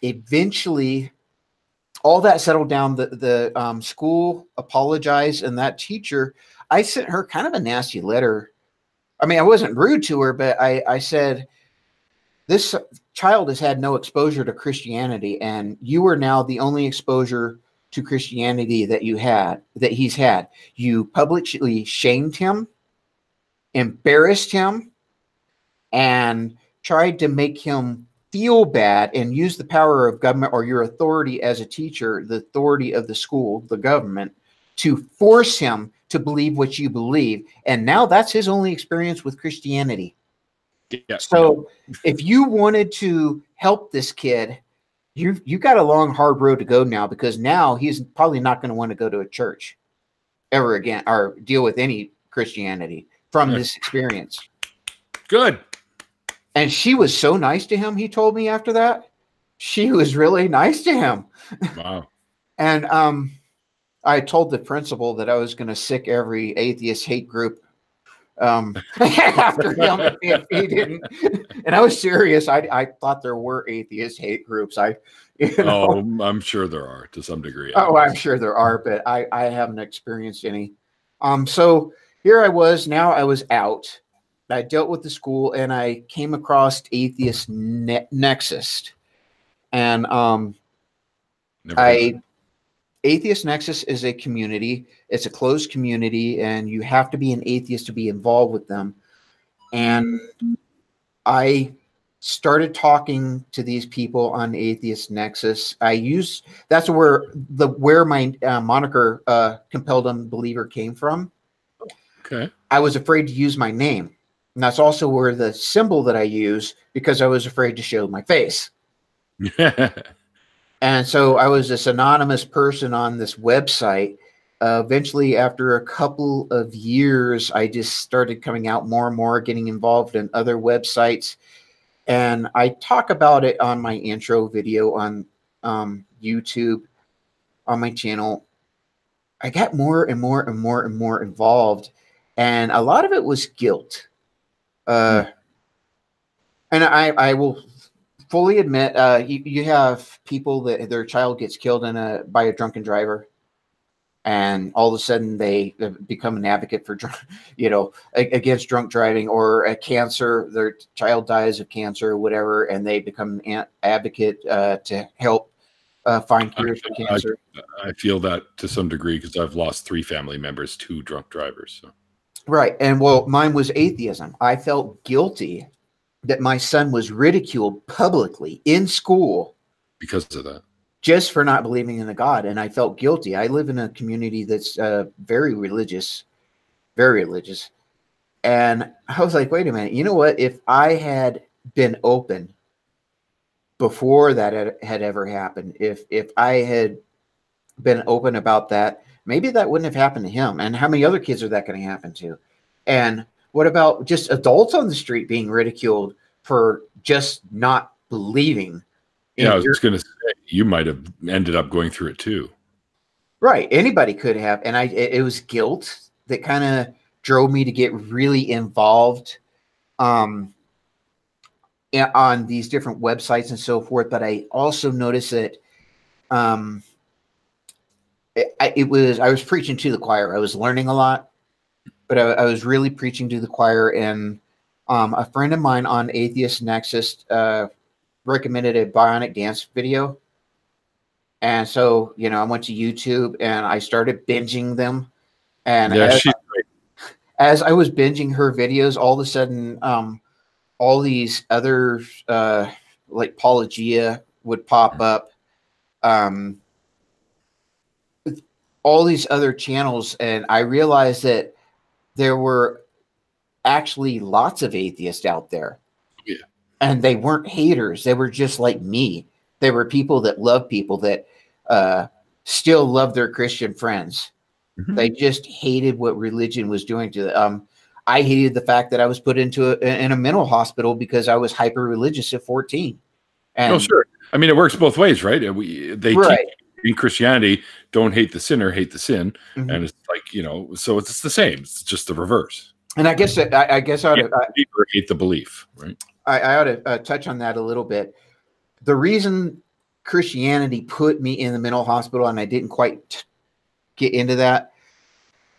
eventually all that settled down. The school apologized, and that teacher, I sent her kind of a nasty letter. I mean, I wasn't rude to her, but I said, this child has had no exposure to Christianity, and you are now the only exposure to Christianity that he's had. You publicly shamed him, embarrassed him, and tried to make him feel bad and use the power of government or your authority as a teacher, the authority of the school, the government, to force him to believe what you believe. And now that's his only experience with Christianity. Yeah. So if you wanted to help this kid, you got a long, hard road to go now, because now he's probably not going to want to go to a church ever again or deal with any Christianity from this experience.
Good.
And she was so nice to him, he told me after that. She was really nice to him.
Wow.
And I told the principal that I was going to sick every atheist hate group after him if he didn't. And I was serious. I thought there were atheist hate groups.
I'm sure there are to some degree.
I'm sure there are, but I haven't experienced any. So here I was. Now I was out. I dealt with the school, and I came across Atheist Nexus. And Atheist Nexus is a community. It's a closed community, and you have to be an atheist to be involved with them. And I started talking to these people on Atheist Nexus. That's where my moniker Compelled Unbeliever came from.
Okay.
I was afraid to use my name. And that's also where the symbol that I use, because I was afraid to show my face. And so I was this anonymous person on this website. Eventually, after a couple of years, I just started coming out more and more, getting involved in other websites. And I talk about it on my intro video on YouTube, on my channel. I got more and more and more and more involved. And a lot of it was guilt. And I will fully admit, you have people that their child gets killed by a drunken driver. and all of a sudden they become an advocate for, against drunk driving, or a cancer. Their child dies of cancer or whatever, and they become an advocate to help find cures for cancer.
I feel that to some degree because I've lost 3 family members to drunk drivers. So.
Right. And well, mine was atheism. I felt guilty that my son was ridiculed publicly in school
because of that,
just for not believing in a God. And I felt guilty. I live in a community that's very religious, very religious. And I was like, wait a minute, you know what? If I had been open before that had ever happened, if I had been open about that, maybe that wouldn't have happened to him. And how many other kids are that going to happen to? And what about just adults on the street being ridiculed for just not believing?
Yeah, I was just going to say, you might have ended up going through it too.
Right. Anybody could have. And it was guilt that kind of drove me to get really involved on these different websites and so forth. But I also noticed that I was preaching to the choir. I was learning a lot, but I was really preaching to the choir. And a friend of mine on Atheist Nexus recommended a bionic dance video. And so, I went to YouTube and I started binging them. And as I was binging her videos, all of a sudden, all these other, like Apologia would pop up. All these other channels. And I realized that there were actually lots of atheists out there.
Yeah.
And they weren't haters. They were just like me. They were people that love people that still love their Christian friends. Mm-hmm. They just hated what religion was doing to them. I hated the fact that I was put into in a mental hospital because I was hyper religious at 14. And,
sure. I mean, it works both ways, right? They teach in Christianity, don't hate the sinner, hate the sin. Mm-hmm. And it's like, so it's the same. It's just the reverse.
And I guess I ought to
hate the belief, right?
I ought to touch on that a little bit. The reason Christianity put me in the mental hospital, and I didn't quite get into that,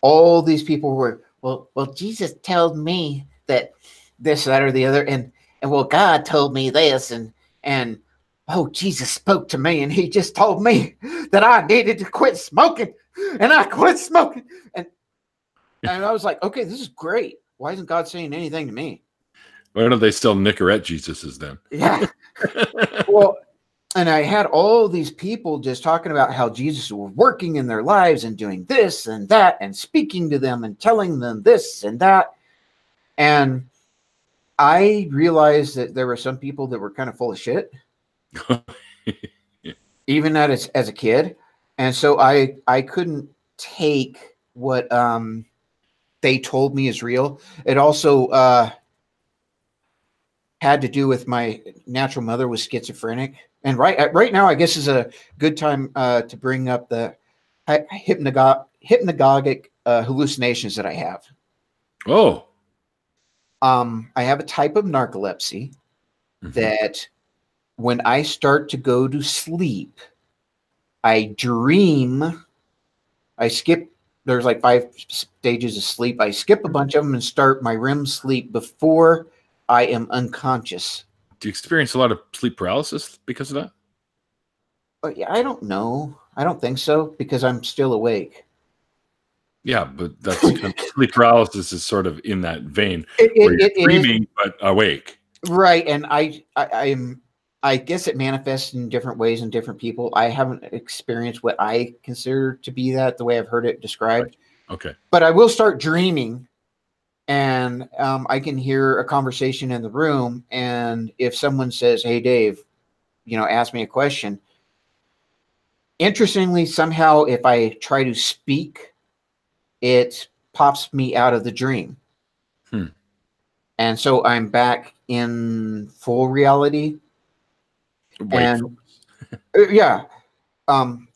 all these people were, well, Jesus told me that this, that, or the other, and well, God told me this, and oh, Jesus spoke to me, and he just told me that I needed to quit smoking, and I quit smoking, and I was like, okay, this is great. Why isn't God saying anything to me?
Why don't they still Nicorette Jesuses then?
Yeah. Well, and I had all these people just talking about how Jesus was working in their lives and doing this and that and speaking to them and telling them this and that. And I realized that there were some people that were kind of full of shit, even as a kid. And so I couldn't take what they told me is real. It also had to do with my natural mother was schizophrenic. And right now, I guess is a good time to bring up the hypnagogic hallucinations that I have.
Oh.
I have a type of narcolepsy that when I start to go to sleep, I dream. I skip. There's like 5 stages of sleep. I skip a bunch of them and start my REM sleep before I am unconscious.
Do you experience a lot of sleep paralysis because of that?
Yeah, I don't know. I don't think so because I'm still awake.
Yeah, but that's kind of, sleep paralysis is sort of in that vein. Where you're dreaming but awake.
Right, and I guess it manifests in different ways in different people. I haven't experienced what I consider to be that the way I've heard it described.
Right. Okay,
but I will start dreaming. And I can hear a conversation in the room. And if someone says, hey, Dave, ask me a question. Interestingly, somehow, if I try to speak, it pops me out of the dream. And so I'm back in full reality. And yeah.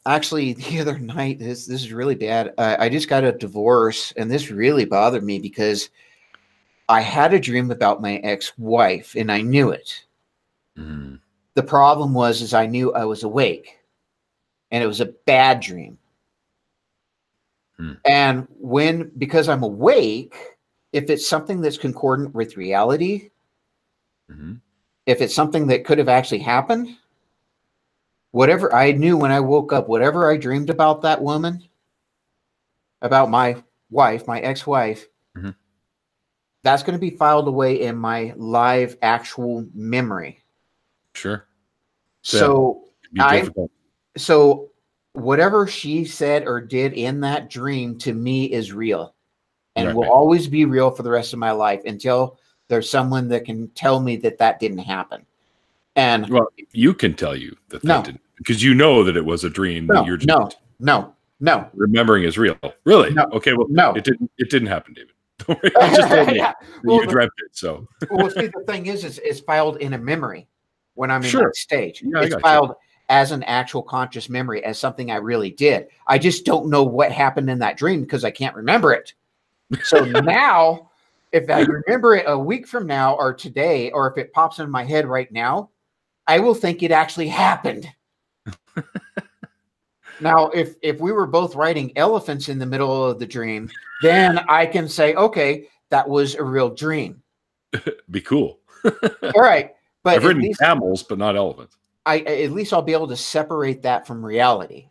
Actually, the other night, this is really bad. I just got a divorce, and this really bothered me because I had a dream about my ex-wife, and I knew it. The problem was I knew I was awake, and it was a bad dream. And because I'm awake, if it's something that's concordant with reality, if it's something that could have actually happened, whatever I knew when I woke up, whatever I dreamed about that woman, about my wife, my ex-wife, that's going to be filed away in my live actual memory.
Sure.
So whatever she said or did in that dream to me is real and will always be real for the rest of my life until there's someone that can tell me that that didn't happen. And
well, you can tell you that that didn't, because you know that it was a dream. That you're just
no.
Remembering is real. Really?
No.
Okay. Well,
no.
It didn't happen, David. Don't worry. You just told me you dreamt it. So.
Well, see, the thing is it's filed in a memory when I'm in that stage.
Yeah,
it's filed as an actual conscious memory, as something I really did. I just don't know what happened in that dream because I can't remember it. So now, if I remember it a week from now or today, or if it pops in my head right now, I will think it actually happened. Now, if we were both riding elephants in the middle of the dream, then I can say, okay, that was a real dream.
Be cool.
All right. But
I've ridden camels, but not elephants.
At least I'll be able to separate that from reality.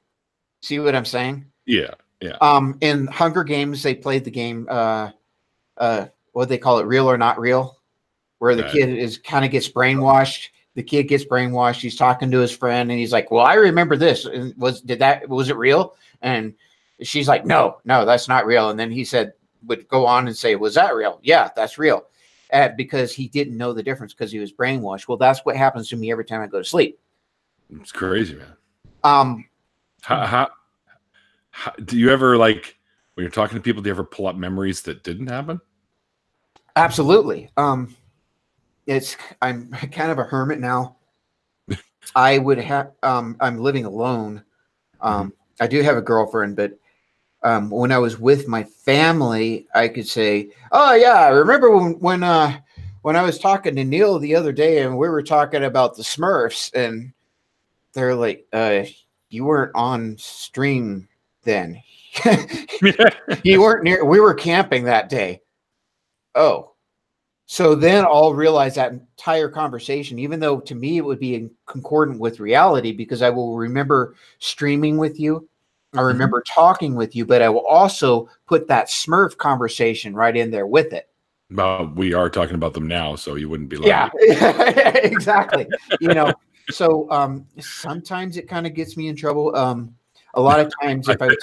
See what I'm saying?
Yeah. Yeah.
In Hunger Games, they played the game, what they call it, Real or Not Real, where the kid kind of gets brainwashed. The kid gets brainwashed. He's talking to his friend and he's like, well, I remember this. And was it real? And she's like, no, that's not real. And then he would go on and say, was that real? Yeah, that's real. Because he didn't know the difference because he was brainwashed. Well, that's what happens to me every time I go to sleep.
It's crazy, man. How do you ever, like, when you're talking to people, do you ever pull up memories that didn't happen?
Absolutely. I'm kind of a hermit now. I would have, I'm living alone. I do have a girlfriend, but when I was with my family, I could say, oh yeah, I remember when I was talking to Neil the other day and we were talking about the Smurfs, and they're like, you weren't on stream then. You weren't near, we were camping that day. Oh. So then I'll realize that entire conversation, even though to me it would be in concordant with reality, because I will remember streaming with you. I remember talking with you, but I will also put that Smurf conversation right in there with it.
Well, we are talking about them now, so you wouldn't be lying.
Yeah, exactly. So sometimes it kind of gets me in trouble. A lot of times if I would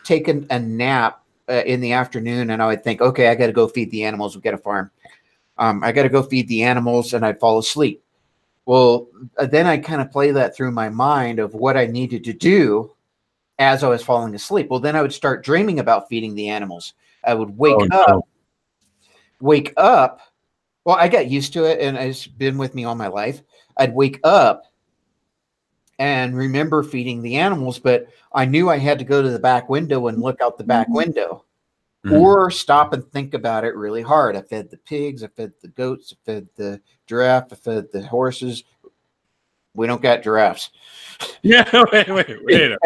take a nap in the afternoon and I would think, okay, I got to go feed the animals. We've got a farm. I got to go feed the animals, and I'd fall asleep. Well, then I kind of play that through my mind of what I needed to do as I was falling asleep. Well, then I would start dreaming about feeding the animals. I would wake up. Well, I got used to it, and it's been with me all my life. I'd wake up and remember feeding the animals, but I knew I had to go to the back window and look out the back window. Or stop and think about it really hard. I fed the pigs, I fed the goats, I fed the giraffe, I fed the horses. We don't got giraffes.
Yeah, wait a minute.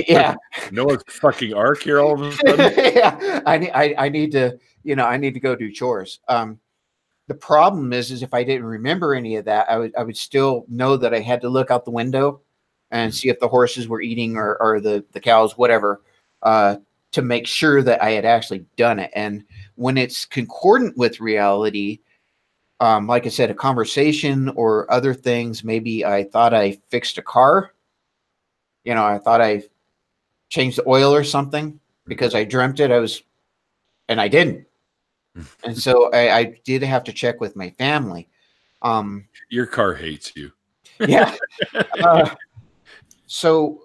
Yeah.
Noah's fucking Ark here all of a sudden.
Yeah, I need to, I need to go do chores. The problem is if I didn't remember any of that, I would still know that I had to look out the window and see if the horses were eating or the cows, whatever, to make sure that I had actually done it. And when it's concordant with reality, like I said, a conversation or other things, maybe I thought I fixed a car. I thought I changed the oil or something because I dreamt it. And I didn't. And so I did have to check with my family.
Your car hates you.
Yeah. So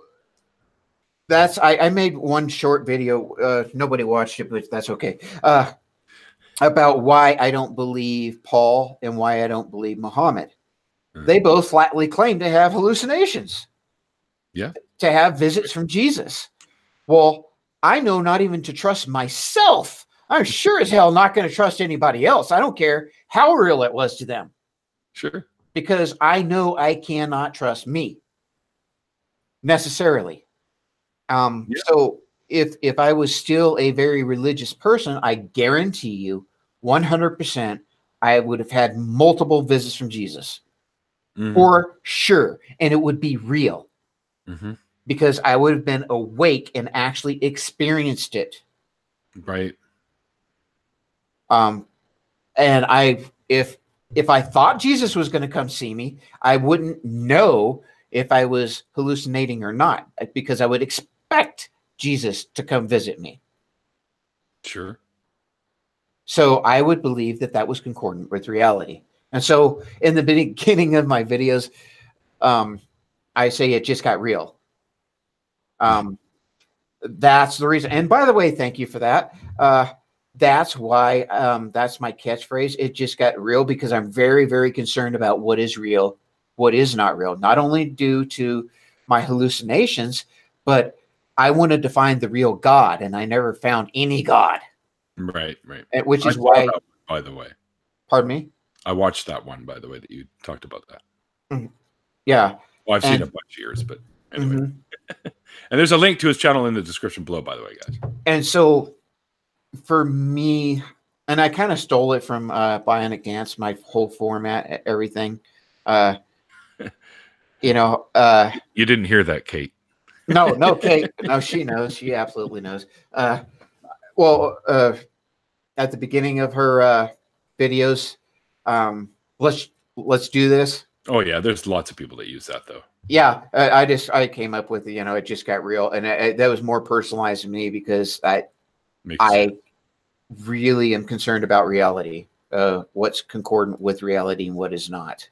that's, I made one short video. Nobody watched it, but that's okay. About why I don't believe Paul and why I don't believe Muhammad. They both flatly claim to have hallucinations.
Yeah.
To have visits from Jesus. Well, I know not even to trust myself. I'm sure as hell not going to trust anybody else. I don't care how real it was to them.
Sure.
Because I know I cannot trust me necessarily. So if I was still a very religious person, I guarantee you 100% I would have had multiple visits from Jesus. For sure. And it would be real. Because I would have been awake and actually experienced it.
Right.
And if I thought Jesus was going to come see me, I wouldn't know if I was hallucinating or not, because I would expect Jesus to come visit me.
Sure.
So I would believe that that was concordant with reality. And so in the beginning of my videos, I say it just got real. That's the reason. And by the way, thank you for that. That's why that's my catchphrase. It just got real, because I'm very, very concerned about what is real, what is not real, not only due to my hallucinations, but I wanted to find the real God, and I never found any God.
Right, right.
Which is why,
by the way,
pardon me?
I watched that one, by the way, that you talked about that.
Yeah.
Well, I've seen a bunch of yours, but anyway. And there's a link to his channel in the description below, by the way, guys.
And so for me, and I kind of stole it from Bionic Dance, my whole format, everything. You know,
you didn't hear that, Kate.
No, Kate. No, she knows. She absolutely knows. Well, at the beginning of her videos, let's do this.
Oh yeah, there's lots of people that use that though.
Yeah, I came up with, you know, it just got real, and that was more personalized to me, because I really am concerned about reality, what's concordant with reality and what is not.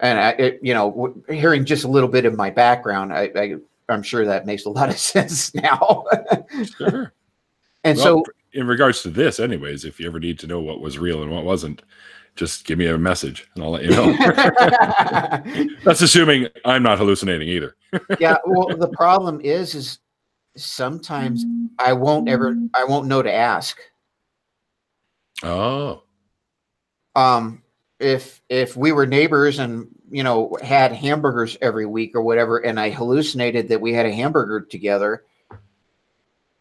And you know, hearing just a little bit of my background, I'm sure that makes a lot of sense now.
Sure.
And so,
in regards to this, anyways, if you ever need to know what was real and what wasn't, just give me a message and I'll let you know. That's assuming I'm not hallucinating either.
Yeah. Well, the problem is sometimes I won't know to ask.
Oh.
If we were neighbors and, you know, had hamburgers every week or whatever, and I hallucinated that we had a hamburger together,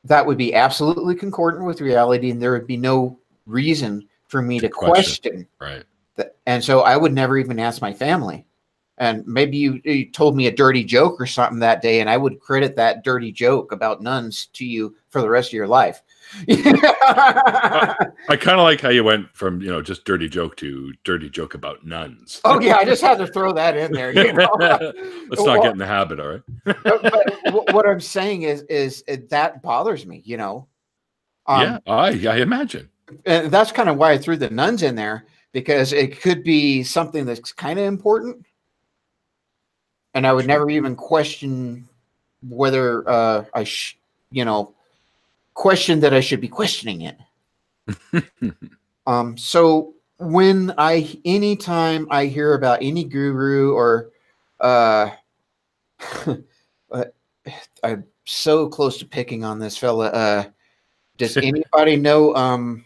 that would be absolutely concordant with reality, and there would be no reason for me to question.
Right.
And so I would never even ask my family. And maybe you told me a dirty joke or something that day, and I would credit that dirty joke about nuns to you for the rest of your life.
I kind of like how you went from, you know, just dirty joke to dirty joke about nuns.
Oh yeah, I just had to throw that in there. You know?
Let's not get in the habit, all right?
but what I'm saying is that bothers me, you know.
Yeah, I imagine.
And that's kind of why I threw the nuns in there, because it could be something that's kind of important, and I would never even question whether you know, question that I should be questioning it. So when anytime I hear about any guru or I'm so close to picking on this fella. Does anybody know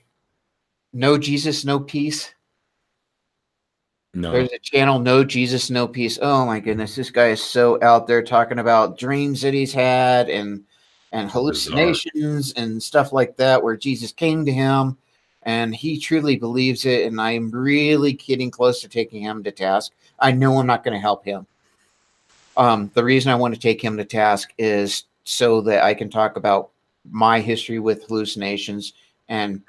No Jesus, No Peace?
No.
There's a channel, No Jesus, No Peace. Oh my goodness, this guy is so out there talking about dreams that he's had and hallucinations and stuff like that, where Jesus came to him, and he truly believes it. And I'm really getting close to taking him to task. I know I'm not going to help him. The reason I want to take him to task is so that I can talk about my history with hallucinations and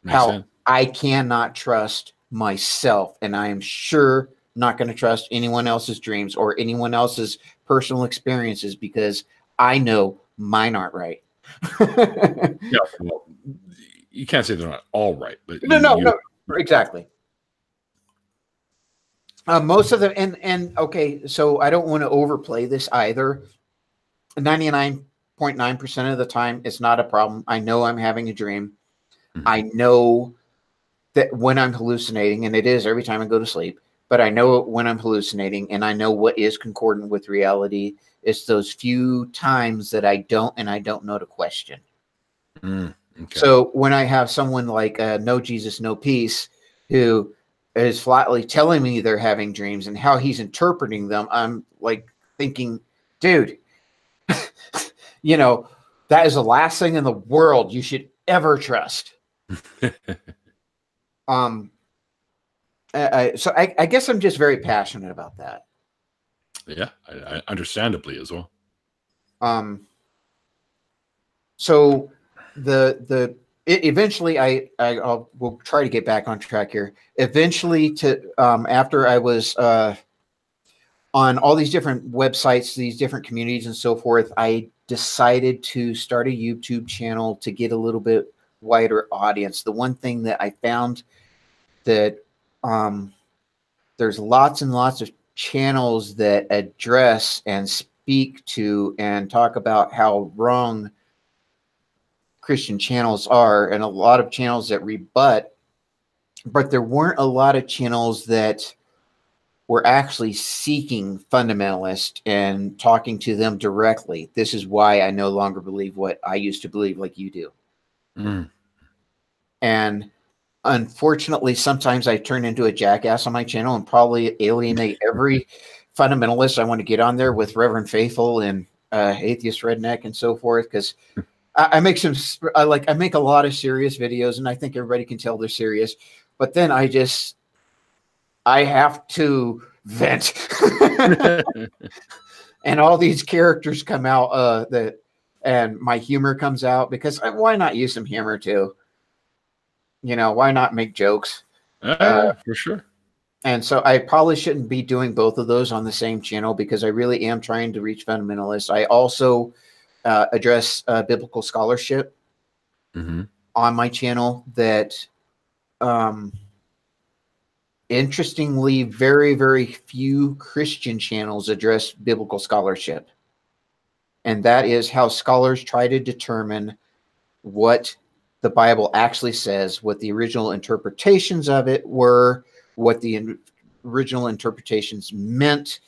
how I cannot trust myself, and I am sure not going to trust anyone else's dreams or anyone else's personal experiences, because I know mine aren't right.
Yeah, well, you can't say they're not all right, but
no, exactly. Most of them, and okay, so I don't want to overplay this either. 99.9% of the time, it's not a problem. I know I'm having a dream. I know that when I'm hallucinating, and it is every time I go to sleep, but I know when I'm hallucinating, and I know what is concordant with reality. It's those few times that I don't know to question.
Okay.
So when I have someone like No Jesus, No Peace, who is flatly telling me they're having dreams and how he's interpreting them, I'm like thinking, dude, You know, that is the last thing in the world you should ever trust. So I guess I'm just very passionate about that.
Yeah, I understandably as well.
So eventually we'll try to get back on track here. Eventually, after I was on all these different websites, these different communities, and so forth, I decided to start a YouTube channel to get a little bit wider audience. The one thing that I found that there's lots and lots of channels that address and speak to and talk about how wrong Christian channels are, and a lot of channels that rebut, but there weren't a lot of channels that were actually seeking fundamentalists and talking to them directly. This is why I no longer believe what I used to believe like you do. And unfortunately, sometimes I turn into a jackass on my channel and probably alienate every fundamentalist I want to get on there with Reverend Faithful and Atheist Redneck and so forth, because I make I make a lot of serious videos, and I think everybody can tell they're serious. But then I have to vent, and all these characters come out and my humor comes out, because why not use some humor too? You know, why not make jokes?
For sure.
And so I probably shouldn't be doing both of those on the same channel, because I really am trying to reach fundamentalists. I also address biblical scholarship on my channel that, interestingly, very, very few Christian channels address biblical scholarship. And that is how scholars try to determine what the Bible actually says, what the original interpretations of it were, what the original interpretations meant,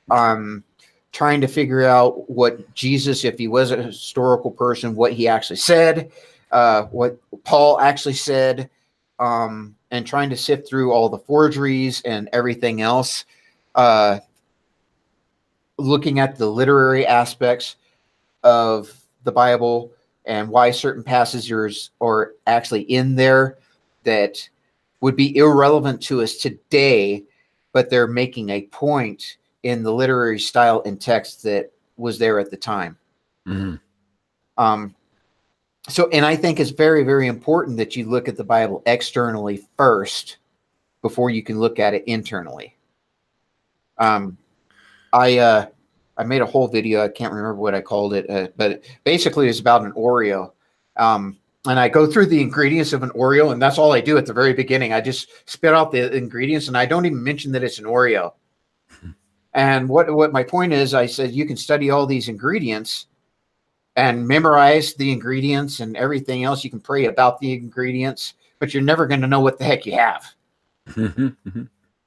trying to figure out what Jesus, if he was a historical person, what he actually said, what Paul actually said, and trying to sift through all the forgeries and everything else, looking at the literary aspects of the Bible and why certain passages are actually in there that would be irrelevant to us today, but they're making a point in the literary style and text that was there at the time. So, and I think it's very, very important that you look at the Bible externally first before you can look at it internally. I made a whole video. I can't remember what I called it, but basically it's about an Oreo. And I go through the ingredients of an Oreo, and that's all I do at the very beginning. I just spit out the ingredients, and I don't even mention that it's an Oreo. And what my point is, I said, you can study all these ingredients and memorize the ingredients and everything else. You can pray about the ingredients, but you're never going to know what the heck you have.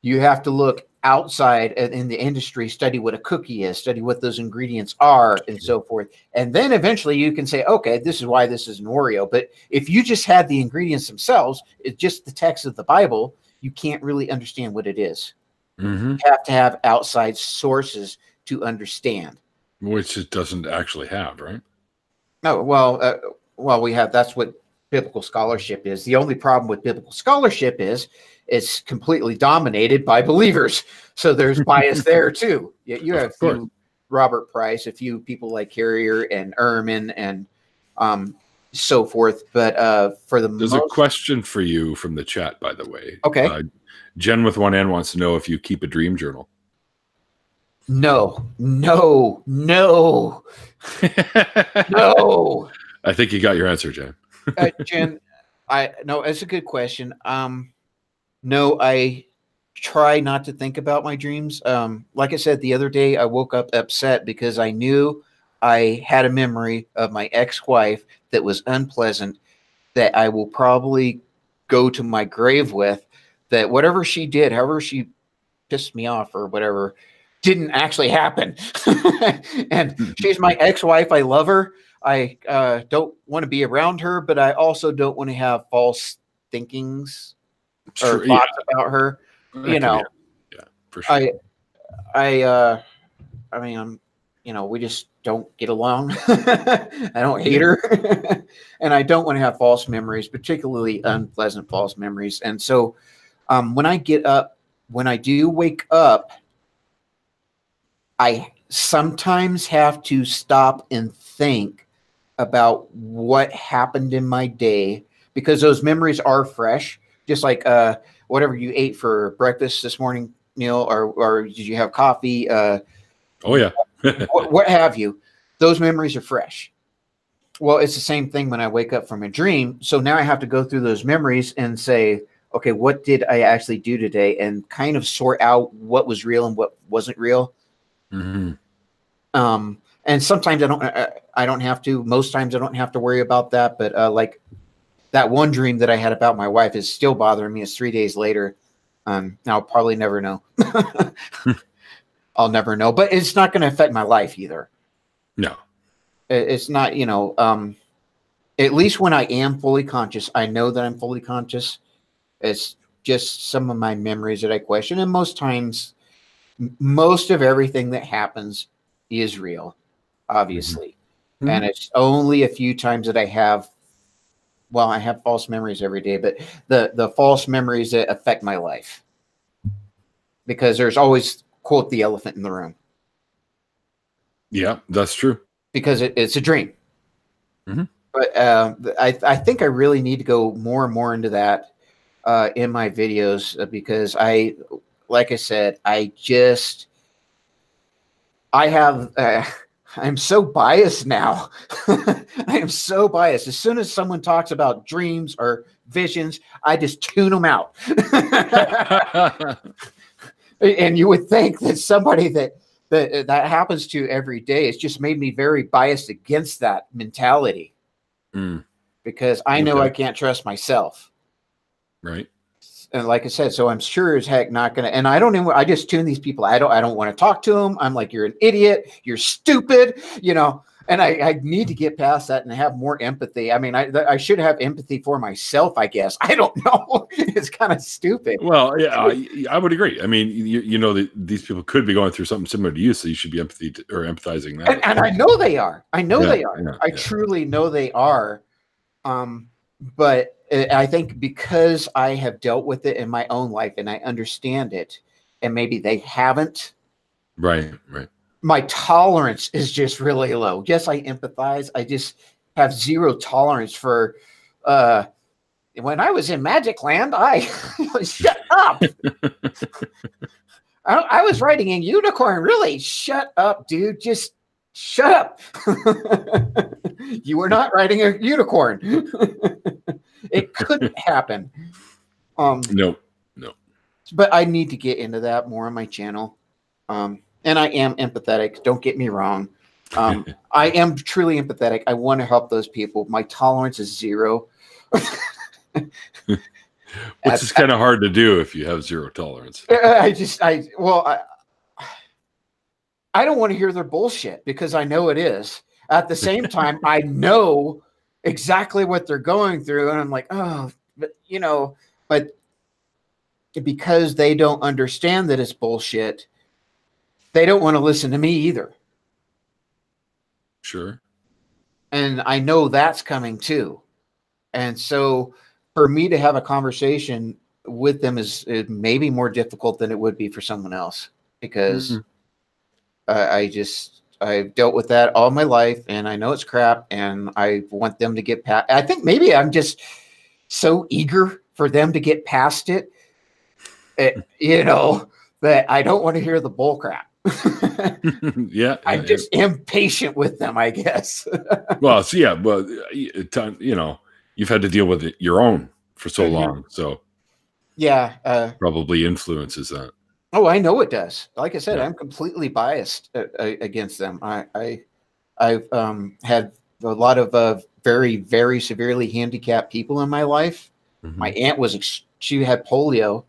You have to look outside in the industry, study what a cookie is, study what those ingredients are, and so forth. And then eventually you can say, okay, this is why this is an Oreo. But if you just had the ingredients themselves, it's just the text of the Bible, you can't really understand what it is. You have to have outside sources to understand.
Which it doesn't actually have, right?
No, well, we have, that's what biblical scholarship is. The only problem with biblical scholarship is it's completely dominated by believers. So there's bias there too. You have a few Robert Price, a few people like Carrier and Ehrman and so forth. But for the
There's a question for you from the chat, by the way.
Okay.
Jen with one N wants to know if you keep a dream journal.
No. No.
I think you got your answer, Jen.
Jen, no, it's a good question. No, I try not to think about my dreams. Like I said, the other day I woke up upset because I knew I had a memory of my ex-wife that was unpleasant, that I will probably go to my grave with, that whatever she did, however she pissed me off or whatever, didn't actually happen. And she's my ex-wife. I love her. I don't want to be around her, but I also don't want to have false thinkings or thoughts about her. You know,
yeah, for sure.
I mean, we just don't get along. I don't hate her. And I don't want to have false memories, particularly unpleasant false memories. And so when I do wake up, I sometimes have to stop and think about what happened in my day, because those memories are fresh, just like whatever you ate for breakfast this morning, Neil, or did you have coffee?
Oh yeah.
what have you. Those memories are fresh. Well, it's the same thing when I wake up from a dream. So now I have to go through those memories and say, okay, what did I actually do today? And kind of sort out what was real and what wasn't real.
Mm-hmm.
And sometimes I don't have to. Most times I don't have to worry about that. But like that one dream that I had about my wife is still bothering me. It's 3 days later. I'll probably never know. I'll never know. But it's not going to affect my life either.
No.
It's not, at least when I am fully conscious, I know that I'm fully conscious. It's just some of my memories that I question. And most times, most of everything that happens is real, obviously. Mm-hmm. And it's only a few times that I have false memories every day, but the false memories that affect my life, because there's always, quote, the elephant in the room.
Yeah, that's true.
Because it's a dream.
Mm-hmm.
But I think I really need to go more and more into that in my videos, because like I said, I'm so biased now. I am so biased. As soon as someone talks about dreams or visions, I just tune them out. And you would think that somebody that happens to every day, it's just made me very biased against that mentality. Because I know I can't trust myself.
Right.
And like I said, so I'm sure as heck not going to, and I just tune these people. I don't want to talk to them. I'm like, you're an idiot. You're stupid, and I need to get past that and have more empathy. I mean, I should have empathy for myself, I guess. I don't know. It's kind of stupid.
Well, yeah, I would agree. I mean, these people could be going through something similar to you, so you should be empathizing that.
And I know they are. I know they are. Yeah, I truly know they are. But I think because I have dealt with it in my own life and I understand it, and maybe they haven't.
Right.
My tolerance is just really low. Yes, I empathize. I just have zero tolerance for. When I was in Magic Land, shut up. I was riding a unicorn. Really, shut up, dude. Just shut up. You were not riding a unicorn. It couldn't happen.
No.
But I need to get into that more on my channel. And I am empathetic. Don't get me wrong. I am truly empathetic. I want to help those people. My tolerance is zero.
Which is kind of hard to do if you have zero tolerance.
I don't want to hear their bullshit, because I know it is. At the same time, I know exactly what they're going through, and I'm like, oh, but because they don't understand that it's bullshit, they don't want to listen to me either.
Sure.
And I know that's coming too. And so for me to have a conversation with them is maybe more difficult than it would be for someone else, because I've dealt with that all my life, and I know it's crap, and I want them to get past. I think maybe I'm just so eager for them to get past it, that I don't want to hear the bull crap.
Yeah.
I'm just impatient with them, I guess.
Well, so yeah, well, you've had to deal with it your own for so long, so
yeah,
probably influences that.
Oh, I know it does. Like I said, I'm completely biased against them. I've had a lot of very, very severely handicapped people in my life. Mm-hmm. My aunt she had polio,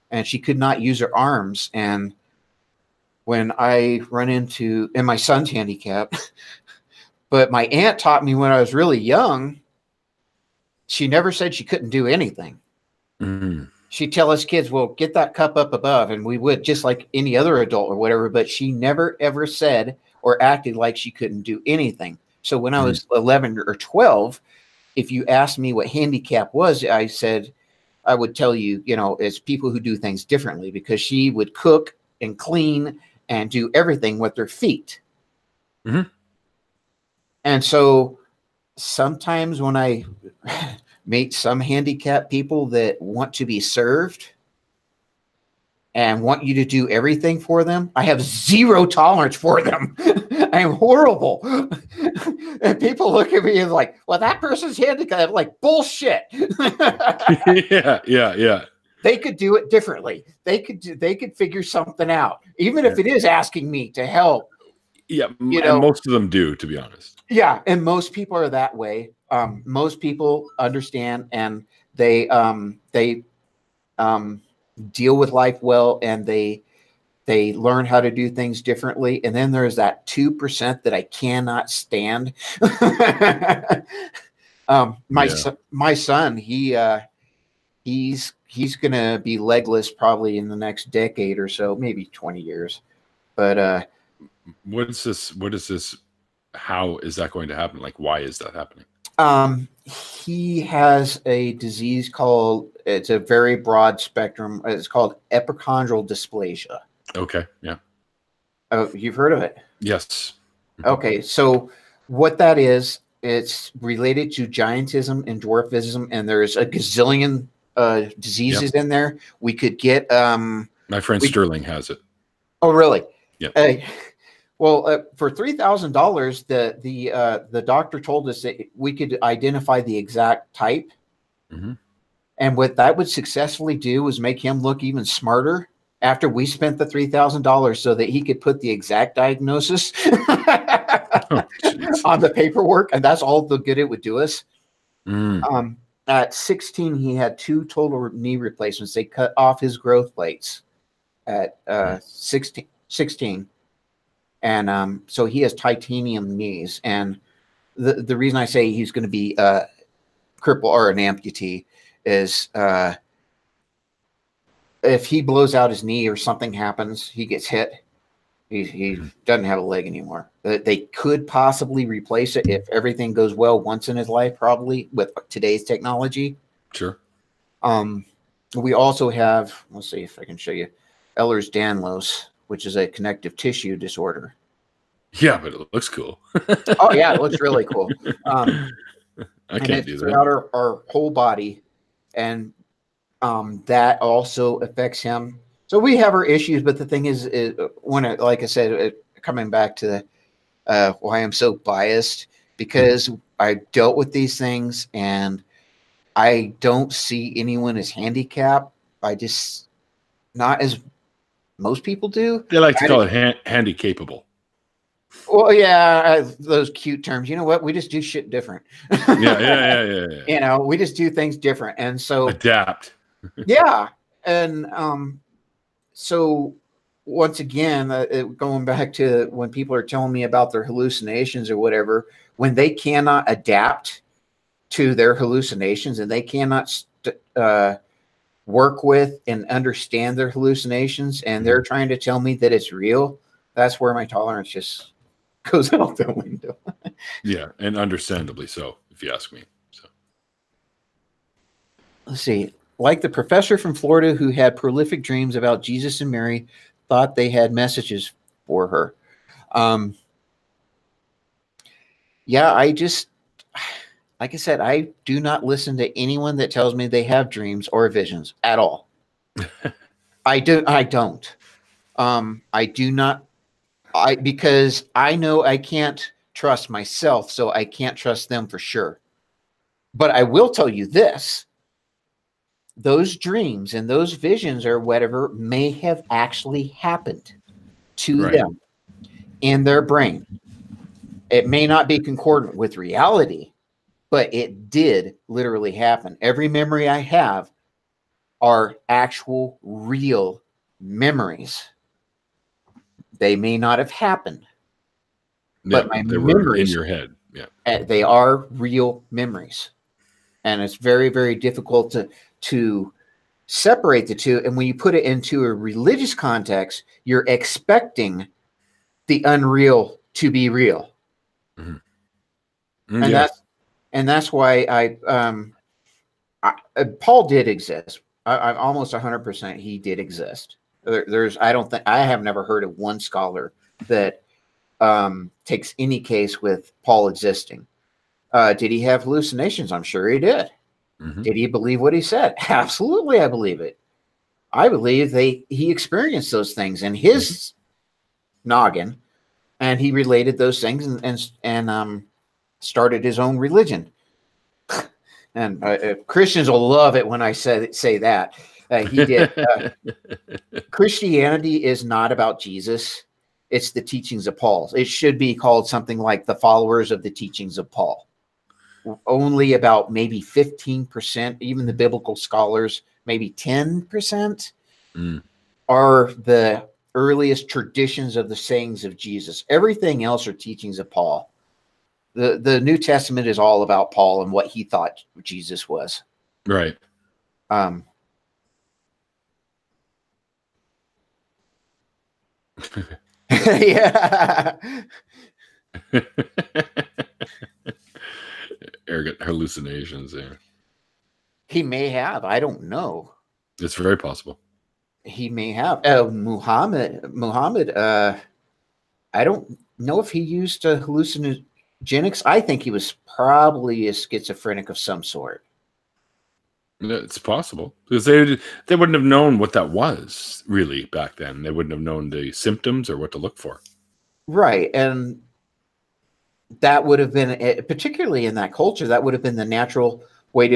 and she could not use her arms. And when and my son's handicapped, but my aunt taught me when I was really young, she never said she couldn't do anything. Mm-hmm. She'd tell us kids, well, get that cup up above. And we would, just like any other adult or whatever. But she never, ever said, or acted like she couldn't do anything. So when I was 11 or 12, if you asked me what handicap was, I would tell you, it's people who do things differently, because she would cook and clean and do everything with their feet. And so sometimes when I meet some handicapped people that want to be served and want you to do everything for them, I have zero tolerance for them. I am horrible. And people look at me and like, well, that person's handicapped. I'm like, bullshit.
Yeah.
They could do it differently. They could figure something out, even if it is asking me to help.
Yeah, and most of them do, to be honest.
Yeah, and most people are that way. Most people understand, and they deal with life well, and they learn how to do things differently. And then there's that 2% that I cannot stand. My son, he's gonna be legless probably in the next decade or so, maybe 20 years. But
what is this? How is that going to happen? Like, why is that happening?
He has a disease it's a very broad spectrum. It's called epicondral dysplasia.
Okay. Yeah.
Oh, you've heard of it?
Yes.
Okay. So what that is, it's related to giantism and dwarfism, and there's a gazillion diseases in there. We could get
my friend Sterling has it.
Oh, really?
Yeah.
Well, for $3,000, the doctor told us that we could identify the exact type, and what that would successfully do was make him look even smarter after we spent the $3,000, so that he could put the exact diagnosis on the paperwork, and that's all the good it would do us. At 16, he had 2 total knee replacements. They cut off his growth plates at 16. And so he has titanium knees. And the reason I say he's going to be a cripple or an amputee is if he blows out his knee or something happens, he gets hit, he doesn't have a leg anymore. They could possibly replace it if everything goes well once in his life, probably with today's technology.
Sure.
We also have, let's see if I can show you, Ehlers-Danlos, which is a connective tissue disorder.
Yeah, but it looks cool.
Oh, yeah, it looks really cool.
I can't do that.
Throughout our whole body, and that also affects him. So we have our issues, but the thing is like I said, coming back to why I'm so biased, because I dealt with these things, and I don't see anyone as handicapped. I just, not as most people do.
They like to call it handy capable.
Well, yeah, those cute terms. You know what? We just do shit different.
Yeah.
We just do things different, and so
adapt.
Yeah, and so once again, going back to when people are telling me about their hallucinations or whatever, when they cannot adapt to their hallucinations and they cannot work with and understand their hallucinations, and they're trying to tell me that it's real, that's where my tolerance just goes out the window.
Yeah, and understandably so, if you ask me. So
let's see. Like the professor from Florida who had prolific dreams about Jesus and Mary, thought they had messages for her. Yeah, like I said, I do not listen to anyone that tells me they have dreams or visions at all. I don't. I do not. Because I know I can't trust myself, so I can't trust them for sure. But I will tell you this. Those dreams and those visions or whatever may have actually happened to them in their brain. It may not be concordant with reality, but it did literally happen. Every memory I have are actual, real memories. They may not have happened, but my memories
were in your head. Yeah,
they are real memories, and it's very, very difficult to separate the two. And when you put it into a religious context, you're expecting the unreal to be real.
Mhm.
And
Yeah.
that's why Paul did exist. I'm almost 100% he did exist. I have never heard of one scholar that takes any case with Paul existing. Did he have hallucinations? I'm sure he did.
Mhm.
Did he believe what he said? Absolutely, I believe it. I believe he experienced those things in his noggin, and he related those things and started his own religion. And Christians will love it when I say that. He did. Christianity is not about Jesus. It's the teachings of Paul. It should be called something like the followers of the teachings of Paul. Only about maybe 15%, even the biblical scholars, maybe 10% are the earliest traditions of the sayings of Jesus. Everything else are teachings of Paul. The New Testament is all about Paul and what he thought Jesus was.
Right.
Yeah.
Arrogant hallucinations there.
He may have. I don't know.
It's very possible.
He may have. Muhammad. I don't know if he used hallucinogenics. I think he was probably a schizophrenic of some sort.
It's possible because they wouldn't have known what that was really back then. They wouldn't have known the symptoms or what to look for.
Right, and that would have been, particularly in that culture, that would have been the natural way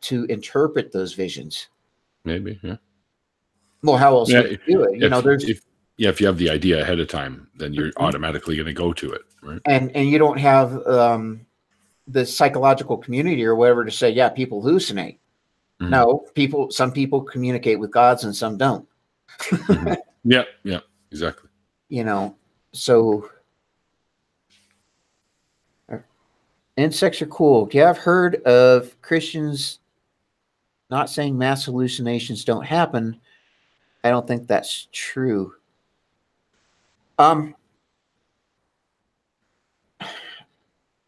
to interpret those visions.
Maybe, yeah.
Well, how else would you do it?
If you have the idea ahead of time, then you're automatically going to go to it, right?
And you don't have the psychological community or whatever to say, yeah, people hallucinate. Mm-hmm. No, some people communicate with gods and some don't.
Mm-hmm. Yeah, exactly.
So insects are cool. Yeah, I've heard of Christians not saying mass hallucinations don't happen. I don't think that's true. Okay,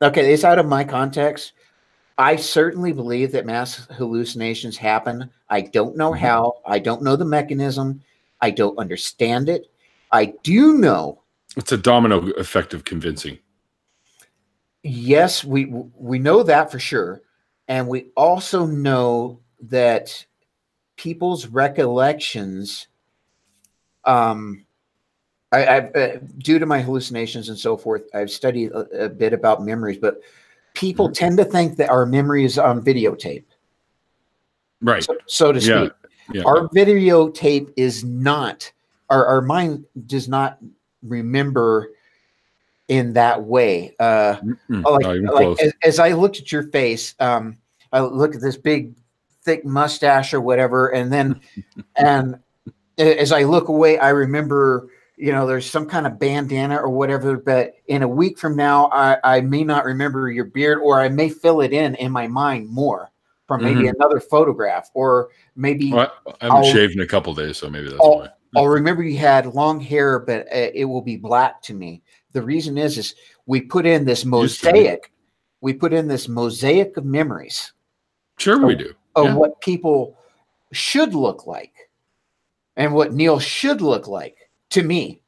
it's out of my context. I certainly believe that mass hallucinations happen. I don't know how. I don't know the mechanism. I don't understand it. I do know.
It's a domino effect of convincing.
Yes, we know that for sure. And we also know that people's recollections, I've due to my hallucinations and so forth, I've studied a bit about memories, but people tend to think that our memory is on videotape.
Right.
So to speak. Yeah. Our videotape is not, our mind does not remember in that way. As I looked at your face, I look at this big, thick mustache or whatever, and then, and as I look away, I remember, there's some kind of bandana or whatever, but in a week from now, I may not remember your beard, or I may fill it in my mind more from maybe another photograph, or maybe
I haven't shaved in a couple of days, so maybe that's why.
I'll remember you had long hair, but it will be black to me. The reason is we put in this mosaic. We put in this mosaic of memories.
Sure, we do.
Of what people should look like, and what Neil should look like to me.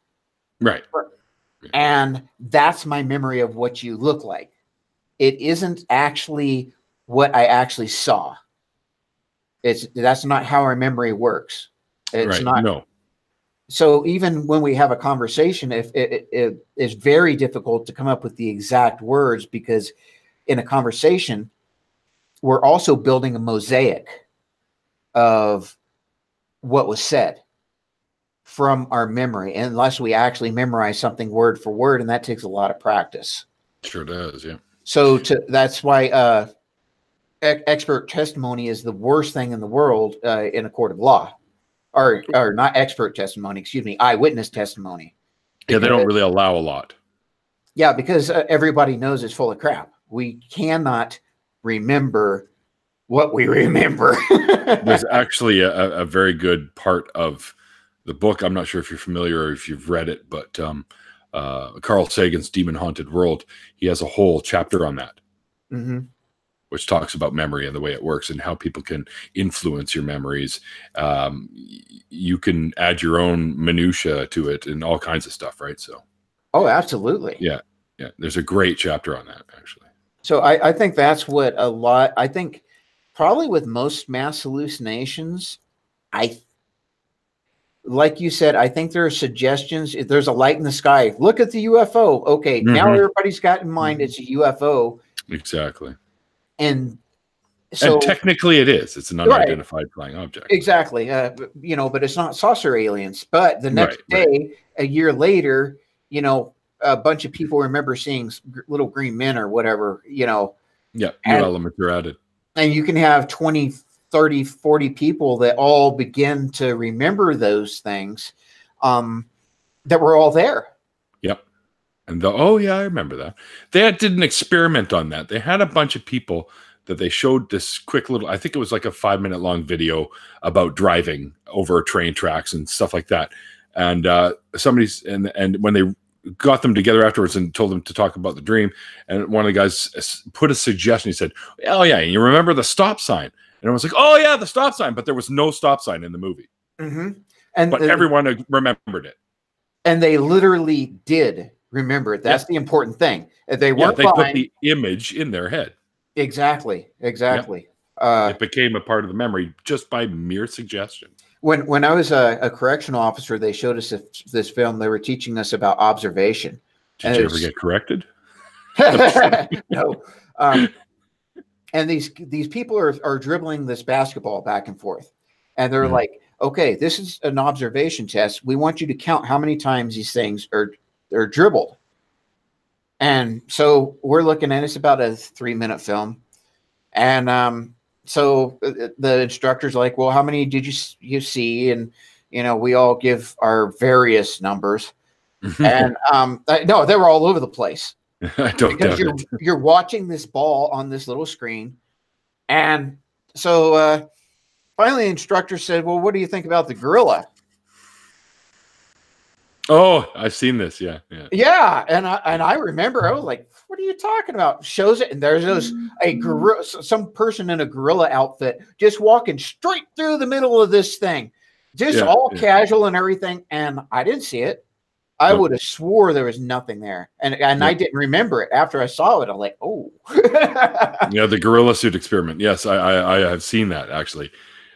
Right.
And that's my memory of what you look like. It isn't actually what I actually saw. That's not how our memory works. It's not.
No.
So even when we have a conversation, if it is very difficult to come up with the exact words, because in a conversation, we're also building a mosaic of what was said from our memory, unless we actually memorize something word for word, and that takes a lot of practice.
Sure does, yeah.
So that's why expert testimony is the worst thing in the world in a court of law. Or not expert testimony, excuse me, eyewitness testimony.
Yeah, they don't really allow a lot.
Yeah, because everybody knows it's full of crap. We cannot remember what we remember.
There's actually a very good part of the book. I'm not sure if you're familiar or if you've read it, but Carl Sagan's Demon Haunted World, he has a whole chapter on that, which talks about memory and the way it works and how people can influence your memories. You can add your own minutia to it and all kinds of stuff, right? So,
oh, absolutely.
Yeah. There's a great chapter on that, actually.
So I think that's what I think probably with most mass hallucinations, like you said, I think there are suggestions. If there's a light in the sky, look at the UFO. Okay, now everybody's got in mind it's a UFO.
Exactly.
And
technically it is. It's an unidentified flying object.
Exactly. But it's not saucer aliens. But the next day, a year later, a bunch of people remember seeing little green men or whatever, Yeah,
new elements are added. And
you can have 20, 30, 40 people that all begin to remember those things that were all there.
Yep. And I remember that. They did an experiment on that. They had a bunch of people that they showed this quick little, I think it was like a 5-minute long video about driving over train tracks and stuff like that. And and when they got them together afterwards and told them to talk about the dream, and one of the guys put a suggestion. He said, "Oh yeah, you remember the stop sign?" And I was like, "Oh yeah, the stop sign," but there was no stop sign in the movie. But everyone remembered it,
and they literally did remember it. That's the important thing. They weren't.
They put the image in their head.
Exactly.
It became a part of the memory just by mere suggestion.
When I was a correctional officer, they showed us this film. They were teaching us about observation.
Did you ever get corrected?
No. And these people are dribbling this basketball back and forth. And they're like, okay, this is an observation test. We want you to count how many times these things are dribbled. And so we're looking at it's about a 3-minute film. And so the instructor's like, well, how many did you see? And, we all give our various numbers. And no, they were all over the place.
I don't
because you're watching this ball on this little screen. And so finally the instructor said, well, what do you think about the gorilla?
Oh, I've seen this. Yeah.
And I remember I was like, what are you talking about? Shows it, and there's some person in a gorilla outfit just walking straight through the middle of this thing, just casual and everything. And I didn't see it. I would have swore there was nothing there, and I didn't remember it. After I saw it, I'm like, oh.
The gorilla suit experiment. Yes, I have seen that actually,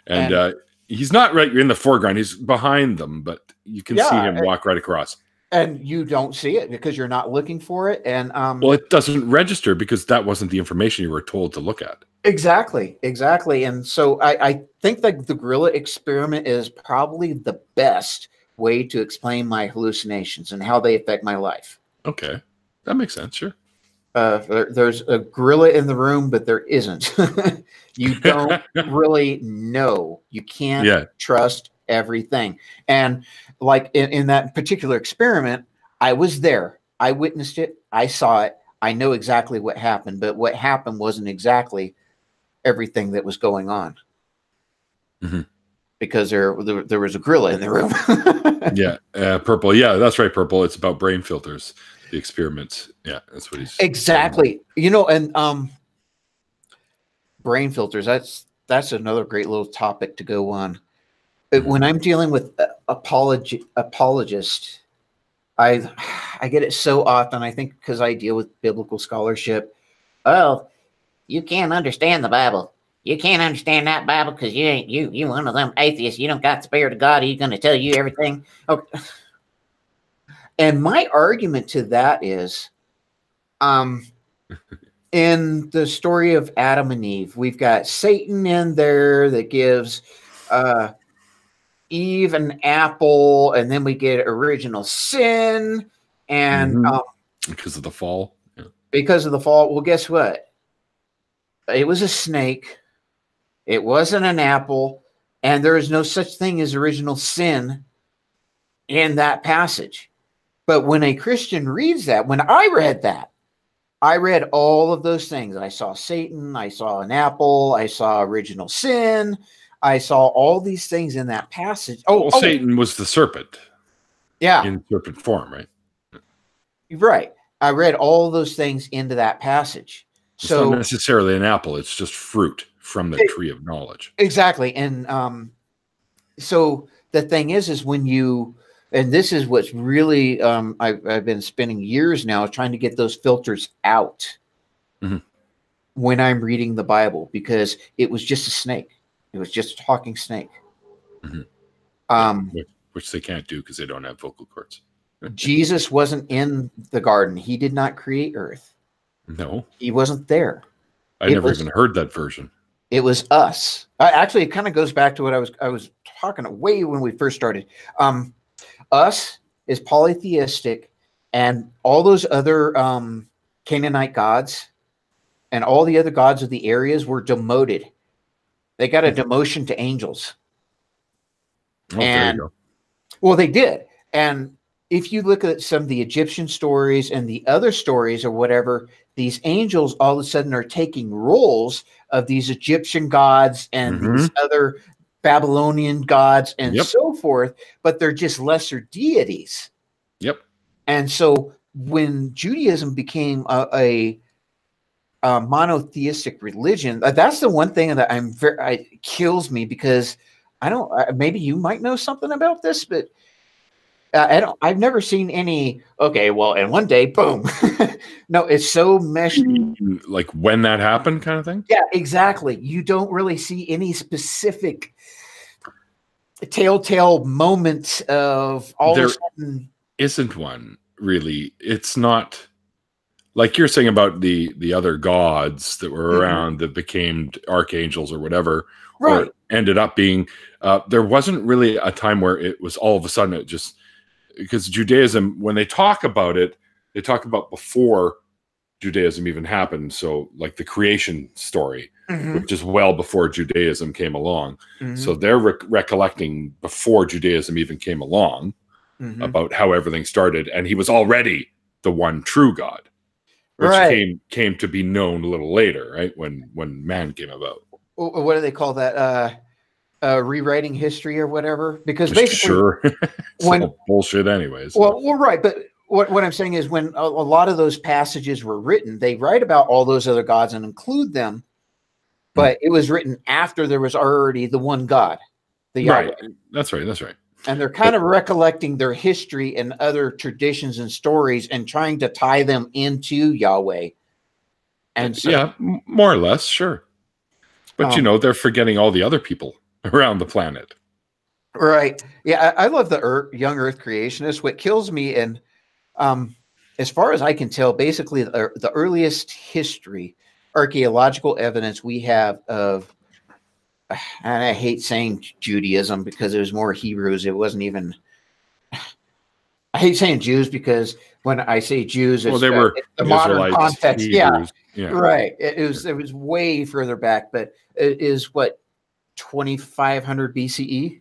and he's not right in the foreground. He's behind them, but you can see him walk right across.
And you don't see it because you're not looking for it. And
well, it doesn't register because that wasn't the information you were told to look at.
Exactly. And so I think that the gorilla experiment is probably the best way to explain my hallucinations and how they affect my life.
Okay, that makes sense. Sure.
There's a gorilla in the room, but there isn't. You don't really know. You can't trust everything. And like in that particular experiment, I was there. I witnessed it. I saw it. I know exactly what happened, but what happened wasn't exactly everything that was going on. Because there was a gorilla in the room.
Purple. Yeah, that's right. Purple. It's about brain filters. The experiments. Yeah, that's what he's
exactly. And brain filters. That's another great little topic to go on. When I'm dealing with apologists, I get it so often. I think because I deal with biblical scholarship. Oh, you can't understand the Bible. You can't understand that Bible because you one of them atheists. You don't got the Spirit of God. He's going to tell you everything. Okay. And my argument to that is, in the story of Adam and Eve, we've got Satan in there that gives Eve an apple, and then we get original sin, and
because of the fall. Yeah.
Because of the fall. Well, guess what? It was a snake. It wasn't an apple, and there is no such thing as original sin in that passage. But when a Christian reads that, when I read that, I read all of those things. I saw Satan, I saw an apple, I saw original sin, I saw all these things in that passage.
Satan was the serpent.
Yeah.
In serpent form, right?
Right. I read all those things into that passage.
It's not
So
necessarily an apple. It's just fruit from the tree of knowledge.
exactly. And so the thing is when you, and this is what's really, I've been spending years now trying to get those filters out when I'm reading the Bible, because it was just a snake. It was just a talking snake.
Which they can't do because they don't have vocal cords.
Jesus wasn't in the garden. He did not create earth.
No.
He wasn't there.
I never even heard that version.
It was us. Actually, it kind of goes back to what I was talking way when we first started. Us is polytheistic, and all those other Canaanite gods and all the other gods of the areas were demoted. They got a demotion to angels.
Oh, there you go.
Well, they did. And if you look at some of the Egyptian stories and the other stories or whatever, these angels all of a sudden are taking roles of these Egyptian gods and these other Babylonian gods and so forth, but they're just lesser deities.
Yep.
And so when Judaism became a monotheistic religion, that's the one thing that it kills me, because I don't, maybe you might know something about this, but I've never seen any, okay, well, and one day, boom. No, it's so meshed.
Like when that happened kind of thing?
Yeah, exactly. You don't really see any specific telltale moments of all of a sudden.
Isn't one, really. It's not like you're saying about the other gods that were around that became archangels or whatever, or ended up being, there wasn't really a time where it was all of a sudden it just, because Judaism, when they talk about it, they talk about before Judaism even happened. So like the creation story, which is well before Judaism came along. So they're recollecting before Judaism even came along about how everything started. And he was already the one true God, which came to be known a little later, right? When man came about.
What do they call that? Rewriting history or whatever, because basically
it's all bullshit anyways.
Well, right, but what I'm saying is when a lot of those passages were written, they write about all those other gods and include them, but it was written after there was already the one God, the Yahweh.
That's right.
And they're kind of recollecting their history and other traditions and stories and trying to tie them into Yahweh. And so,
yeah, more or less, sure. But they're forgetting all the other people around the planet.
Right. Yeah, I love the young Earth creationists. What kills me, and as far as I can tell, basically the earliest history, archaeological evidence we have of, and I hate saying Judaism because it was more Hebrews. It wasn't even, I hate saying Jews because when I say Jews, it's
they were
the modern context.
Hebrews,
yeah, right. It was way further back, but it is what, 2500 BCE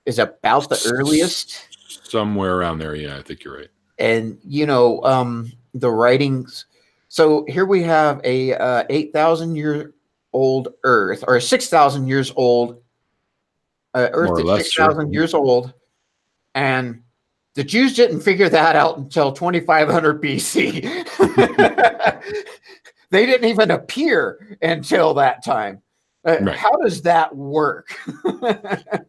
is about the earliest.
Somewhere around there. Yeah, I think you're right.
And, the writings. So here we have a 8,000-year-old Earth, or 6,000 years old Earth that's 6,000 years old. And the Jews didn't figure that out until 2500 BC. They didn't even appear until that time. How does that work?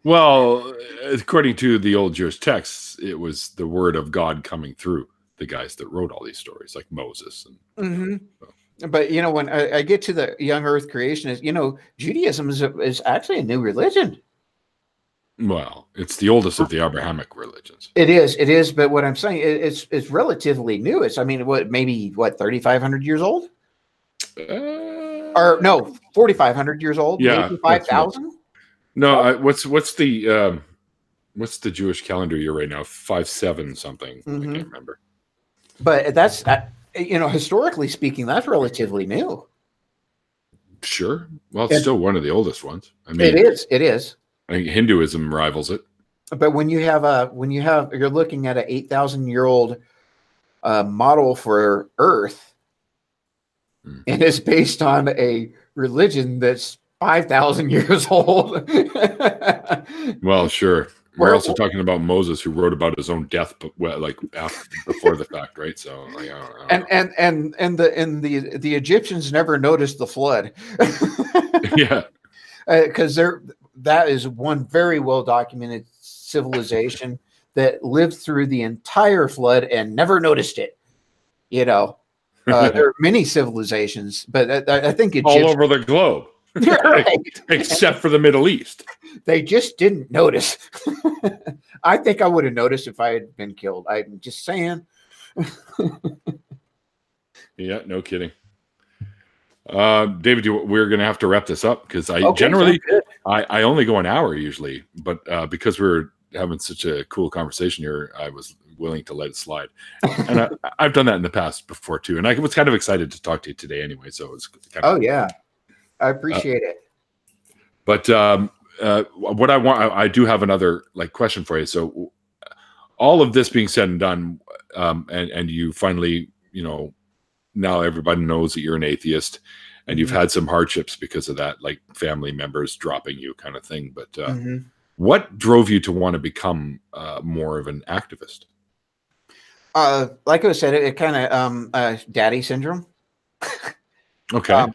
Well, according to the old Jewish texts, it was the word of God coming through the guys that wrote all these stories, like Moses.
But when I get to the young Earth creationist, Judaism is actually a new religion.
Well, it's the oldest of the Abrahamic religions.
It is. But what I'm saying, it's relatively new. It's, maybe 3,500 years old. Or no, 4,500 years old.
Yeah,
5,000.
No, what's the Jewish calendar year right now? 5/7 something. I can't remember.
But that's historically speaking, that's relatively new.
Sure. Well, it's still one of the oldest ones.
It is.
I think Hinduism rivals it.
But when you're looking at an 8,000-year-old model for Earth. And it's based on a religion that's 5,000 years old.
Well, sure. we're also talking about Moses, who wrote about his own death, but like before the fact, right? So, like, I don't
and the Egyptians never noticed the flood.
Yeah,
because that is one very well documented civilization that lived through the entire flood and never noticed it. You know, there are many civilizations, but I think
all over the globe,
right.
except for the Middle East.
They just didn't notice. I think I would have noticed if I had been killed. I'm just saying.
Yeah, no kidding. David, we're going to have to wrap this up because I only go an hour usually, but because we're having such a cool conversation here, I was willing to let it slide. And I've done that in the past before too. And I was kind of excited to talk to you today anyway. So it's kind of
yeah, I appreciate it.
But what I do have another question for you. So all of this being said and done, and you finally, now everybody knows that you're an atheist, and you've had some hardships because of that, like family members dropping you kind of thing. But what drove you to want to become more of an activist?
Like I said, it kind of daddy syndrome.
Okay.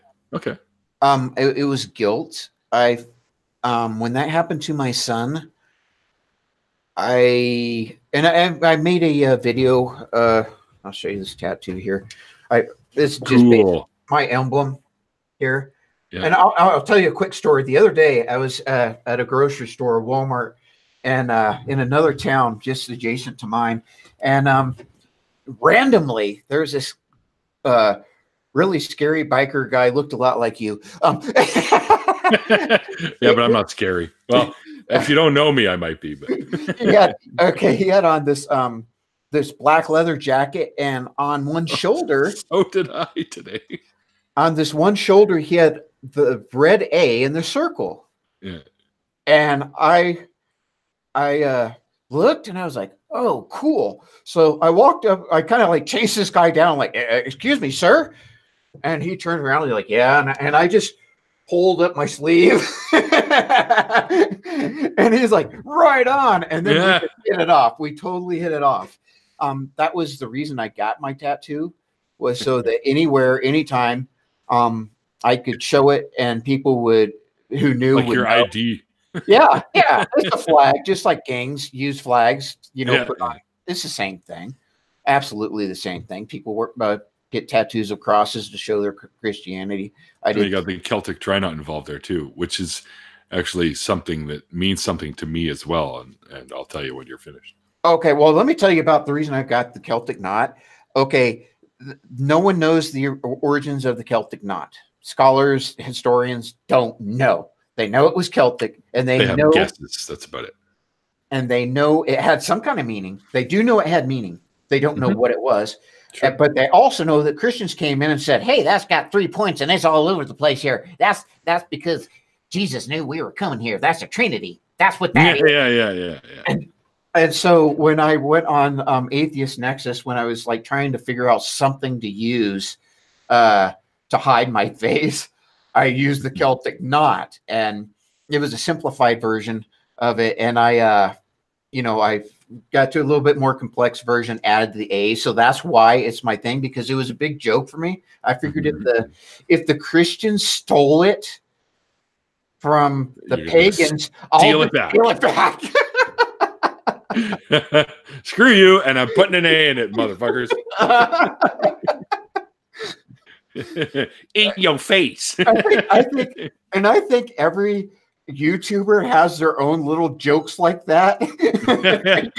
It was guilt. When that happened to my son, I made a video. I'll show you this tattoo here. It's just my emblem here. Yeah. And I'll tell you a quick story. The other day, I was at a grocery store, Walmart, and in another town just adjacent to mine. And randomly, there's this really scary biker guy, looked a lot like you.
Yeah, but I'm not scary. Well, if you don't know me, I might be. But
he had on this this black leather jacket, and on one shoulder,
so did I today.
On this one shoulder, he had the red A in the circle.
Yeah.
And I looked and I was like, oh, cool. So I walked up, I kind of chased this guy down, excuse me, sir. And he turned around and like, yeah. And I just pulled up my sleeve and he's like, right on. And then we hit it off. We totally hit it off. That was the reason I got my tattoo, was so that anywhere, anytime, I could show it and people who knew would
your
know.
ID.
Yeah. It's a flag, just like gangs use flags, put on. It's the same thing. Absolutely the same thing. People get tattoos of crosses to show their Christianity.
You got the Celtic Trinot involved there too, which is actually something that means something to me as well. And I'll tell you when you're finished.
Okay. Well, let me tell you about the reason I got the Celtic knot. Okay. No one knows the origins of the Celtic knot. Scholars, historians don't know. They know it was Celtic, and they know
guesses. That's about it.
And they know it had some kind of meaning. They do know it had meaning. They don't know what it was. Sure. But they also know that Christians came in and said, hey, that's got 3 points and it's all over the place here. That's because Jesus knew we were coming here. That's a Trinity. That's what that is.
Yeah.
And so when I went on Atheist Nexus, when I was trying to figure out something to use to hide my face, I used the Celtic knot, and it was a simplified version of it. And I got to a little bit more complex version, added the A. So that's why it's my thing, because it was a big joke for me. I figured if the Christians stole it from the pagans, I'll steal it back.
Screw you, and I'm putting an A in it, motherfuckers. In your face.
I think every YouTuber has their own little jokes like that.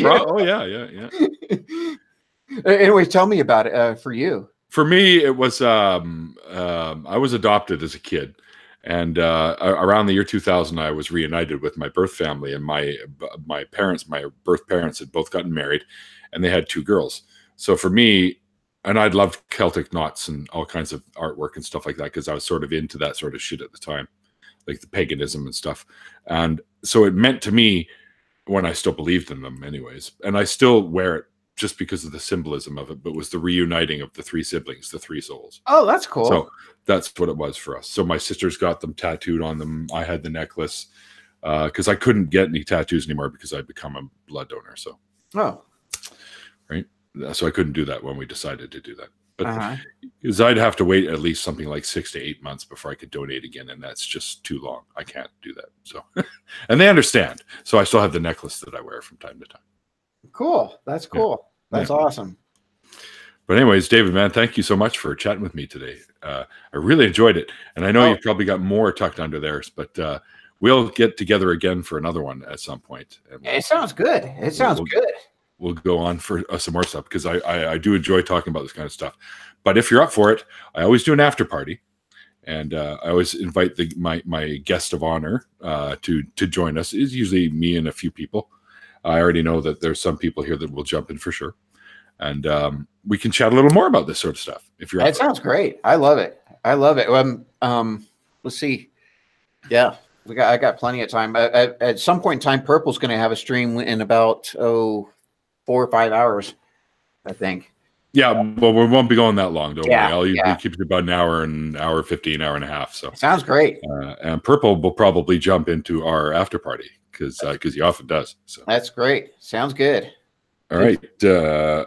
Oh yeah.
Anyway, tell me about it. For you,
for me, it was I was adopted as a kid. And around the year 2000, I was reunited with my birth family, and my birth parents had both gotten married, and they had 2 girls. So for me, and I'd loved Celtic knots and all kinds of artwork and stuff like that, because I was sort of into that sort of shit at the time, like the paganism and stuff. And so it meant to me, when I still believed in them anyways, and I still wear it just because of the symbolism of it, but was the reuniting of the 3 siblings, the 3 souls.
Oh, that's cool.
So that's what it was for us. So my sisters got them tattooed on them. I had the necklace. because I couldn't get any tattoos anymore because I'd become a blood donor. So,
Oh,
right. So I couldn't do that when we decided to do that. But because
uh-huh.
I'd have to wait at least something like 6 to 8 months before I could donate again, and that's just too long. I can't do that. So, and they understand. So I still have the necklace that I wear from time to time.
Cool. That's cool.
Yeah.
That's awesome.
But anyways, David, man, thank you so much for chatting with me today. I really enjoyed it, and I know you've probably got more tucked under theirs, but we'll get together again for another one at some point. And
it sounds good. It sounds good.
We'll go on for some more stuff because I do enjoy talking about this kind of stuff. But if you're up for it, I always do an after party, and I always invite my guest of honor to join us. It's usually me and a few people. I already know that there's some people here that will jump in for sure, and we can chat a little more about this sort of stuff. If you're,
that sounds great. I love it. I love it. Let's see. Yeah, I got plenty of time. At some point in time, Purple's going to have a stream in about 4 or 5 hours, I think.
Yeah, well, we won't be going that long. Don't worry. I'll usually keep it about an hour 15, hour and a half. So
sounds great.
And Purple will probably jump into our after party because he often does. So that's
great. Sounds good.
All right.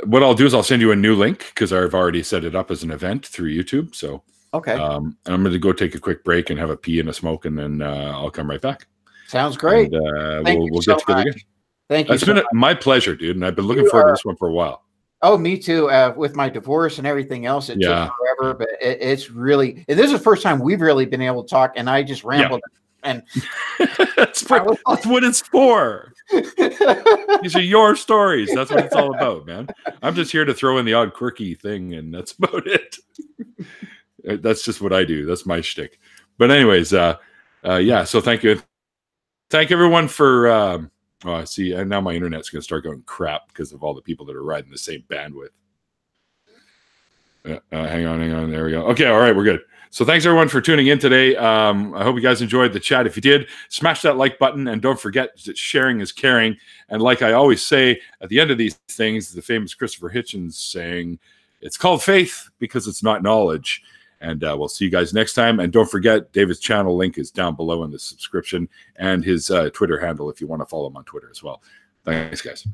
What I'll do is I'll send you a new link because I've already set it up as an event through YouTube. So
okay.
And I'm going to go take a quick break and have a pee and a smoke, and then I'll come right back.
Sounds great.
And, we'll get together again.
Thank you.
It's been my pleasure, dude, and I've been looking forward to this one for a while.
Oh, me too. With my divorce and everything else, it took forever, but it's really. This is the first time we've really been able to talk, and I just rambled. And
that's what it's for. These are your stories. That's what it's all about, man. I'm just here to throw in the odd quirky thing, and that's about it. That's just what I do. That's my shtick. But anyways, yeah. So thank you. Thank everyone for. I see. And now my internet's going to start going crap because of all the people that are riding the same bandwidth. Hang on. There we go. Okay. All right. We're good. So thanks everyone for tuning in today. I hope you guys enjoyed the chat. If you did, smash that like button, and don't forget that sharing is caring. And like I always say at the end of these things, the famous Christopher Hitchens saying, it's called faith because it's not knowledge. And we'll see you guys next time. And don't forget, David's channel link is down below in the subscription, and his Twitter handle if you want to follow him on Twitter as well. Thanks, guys.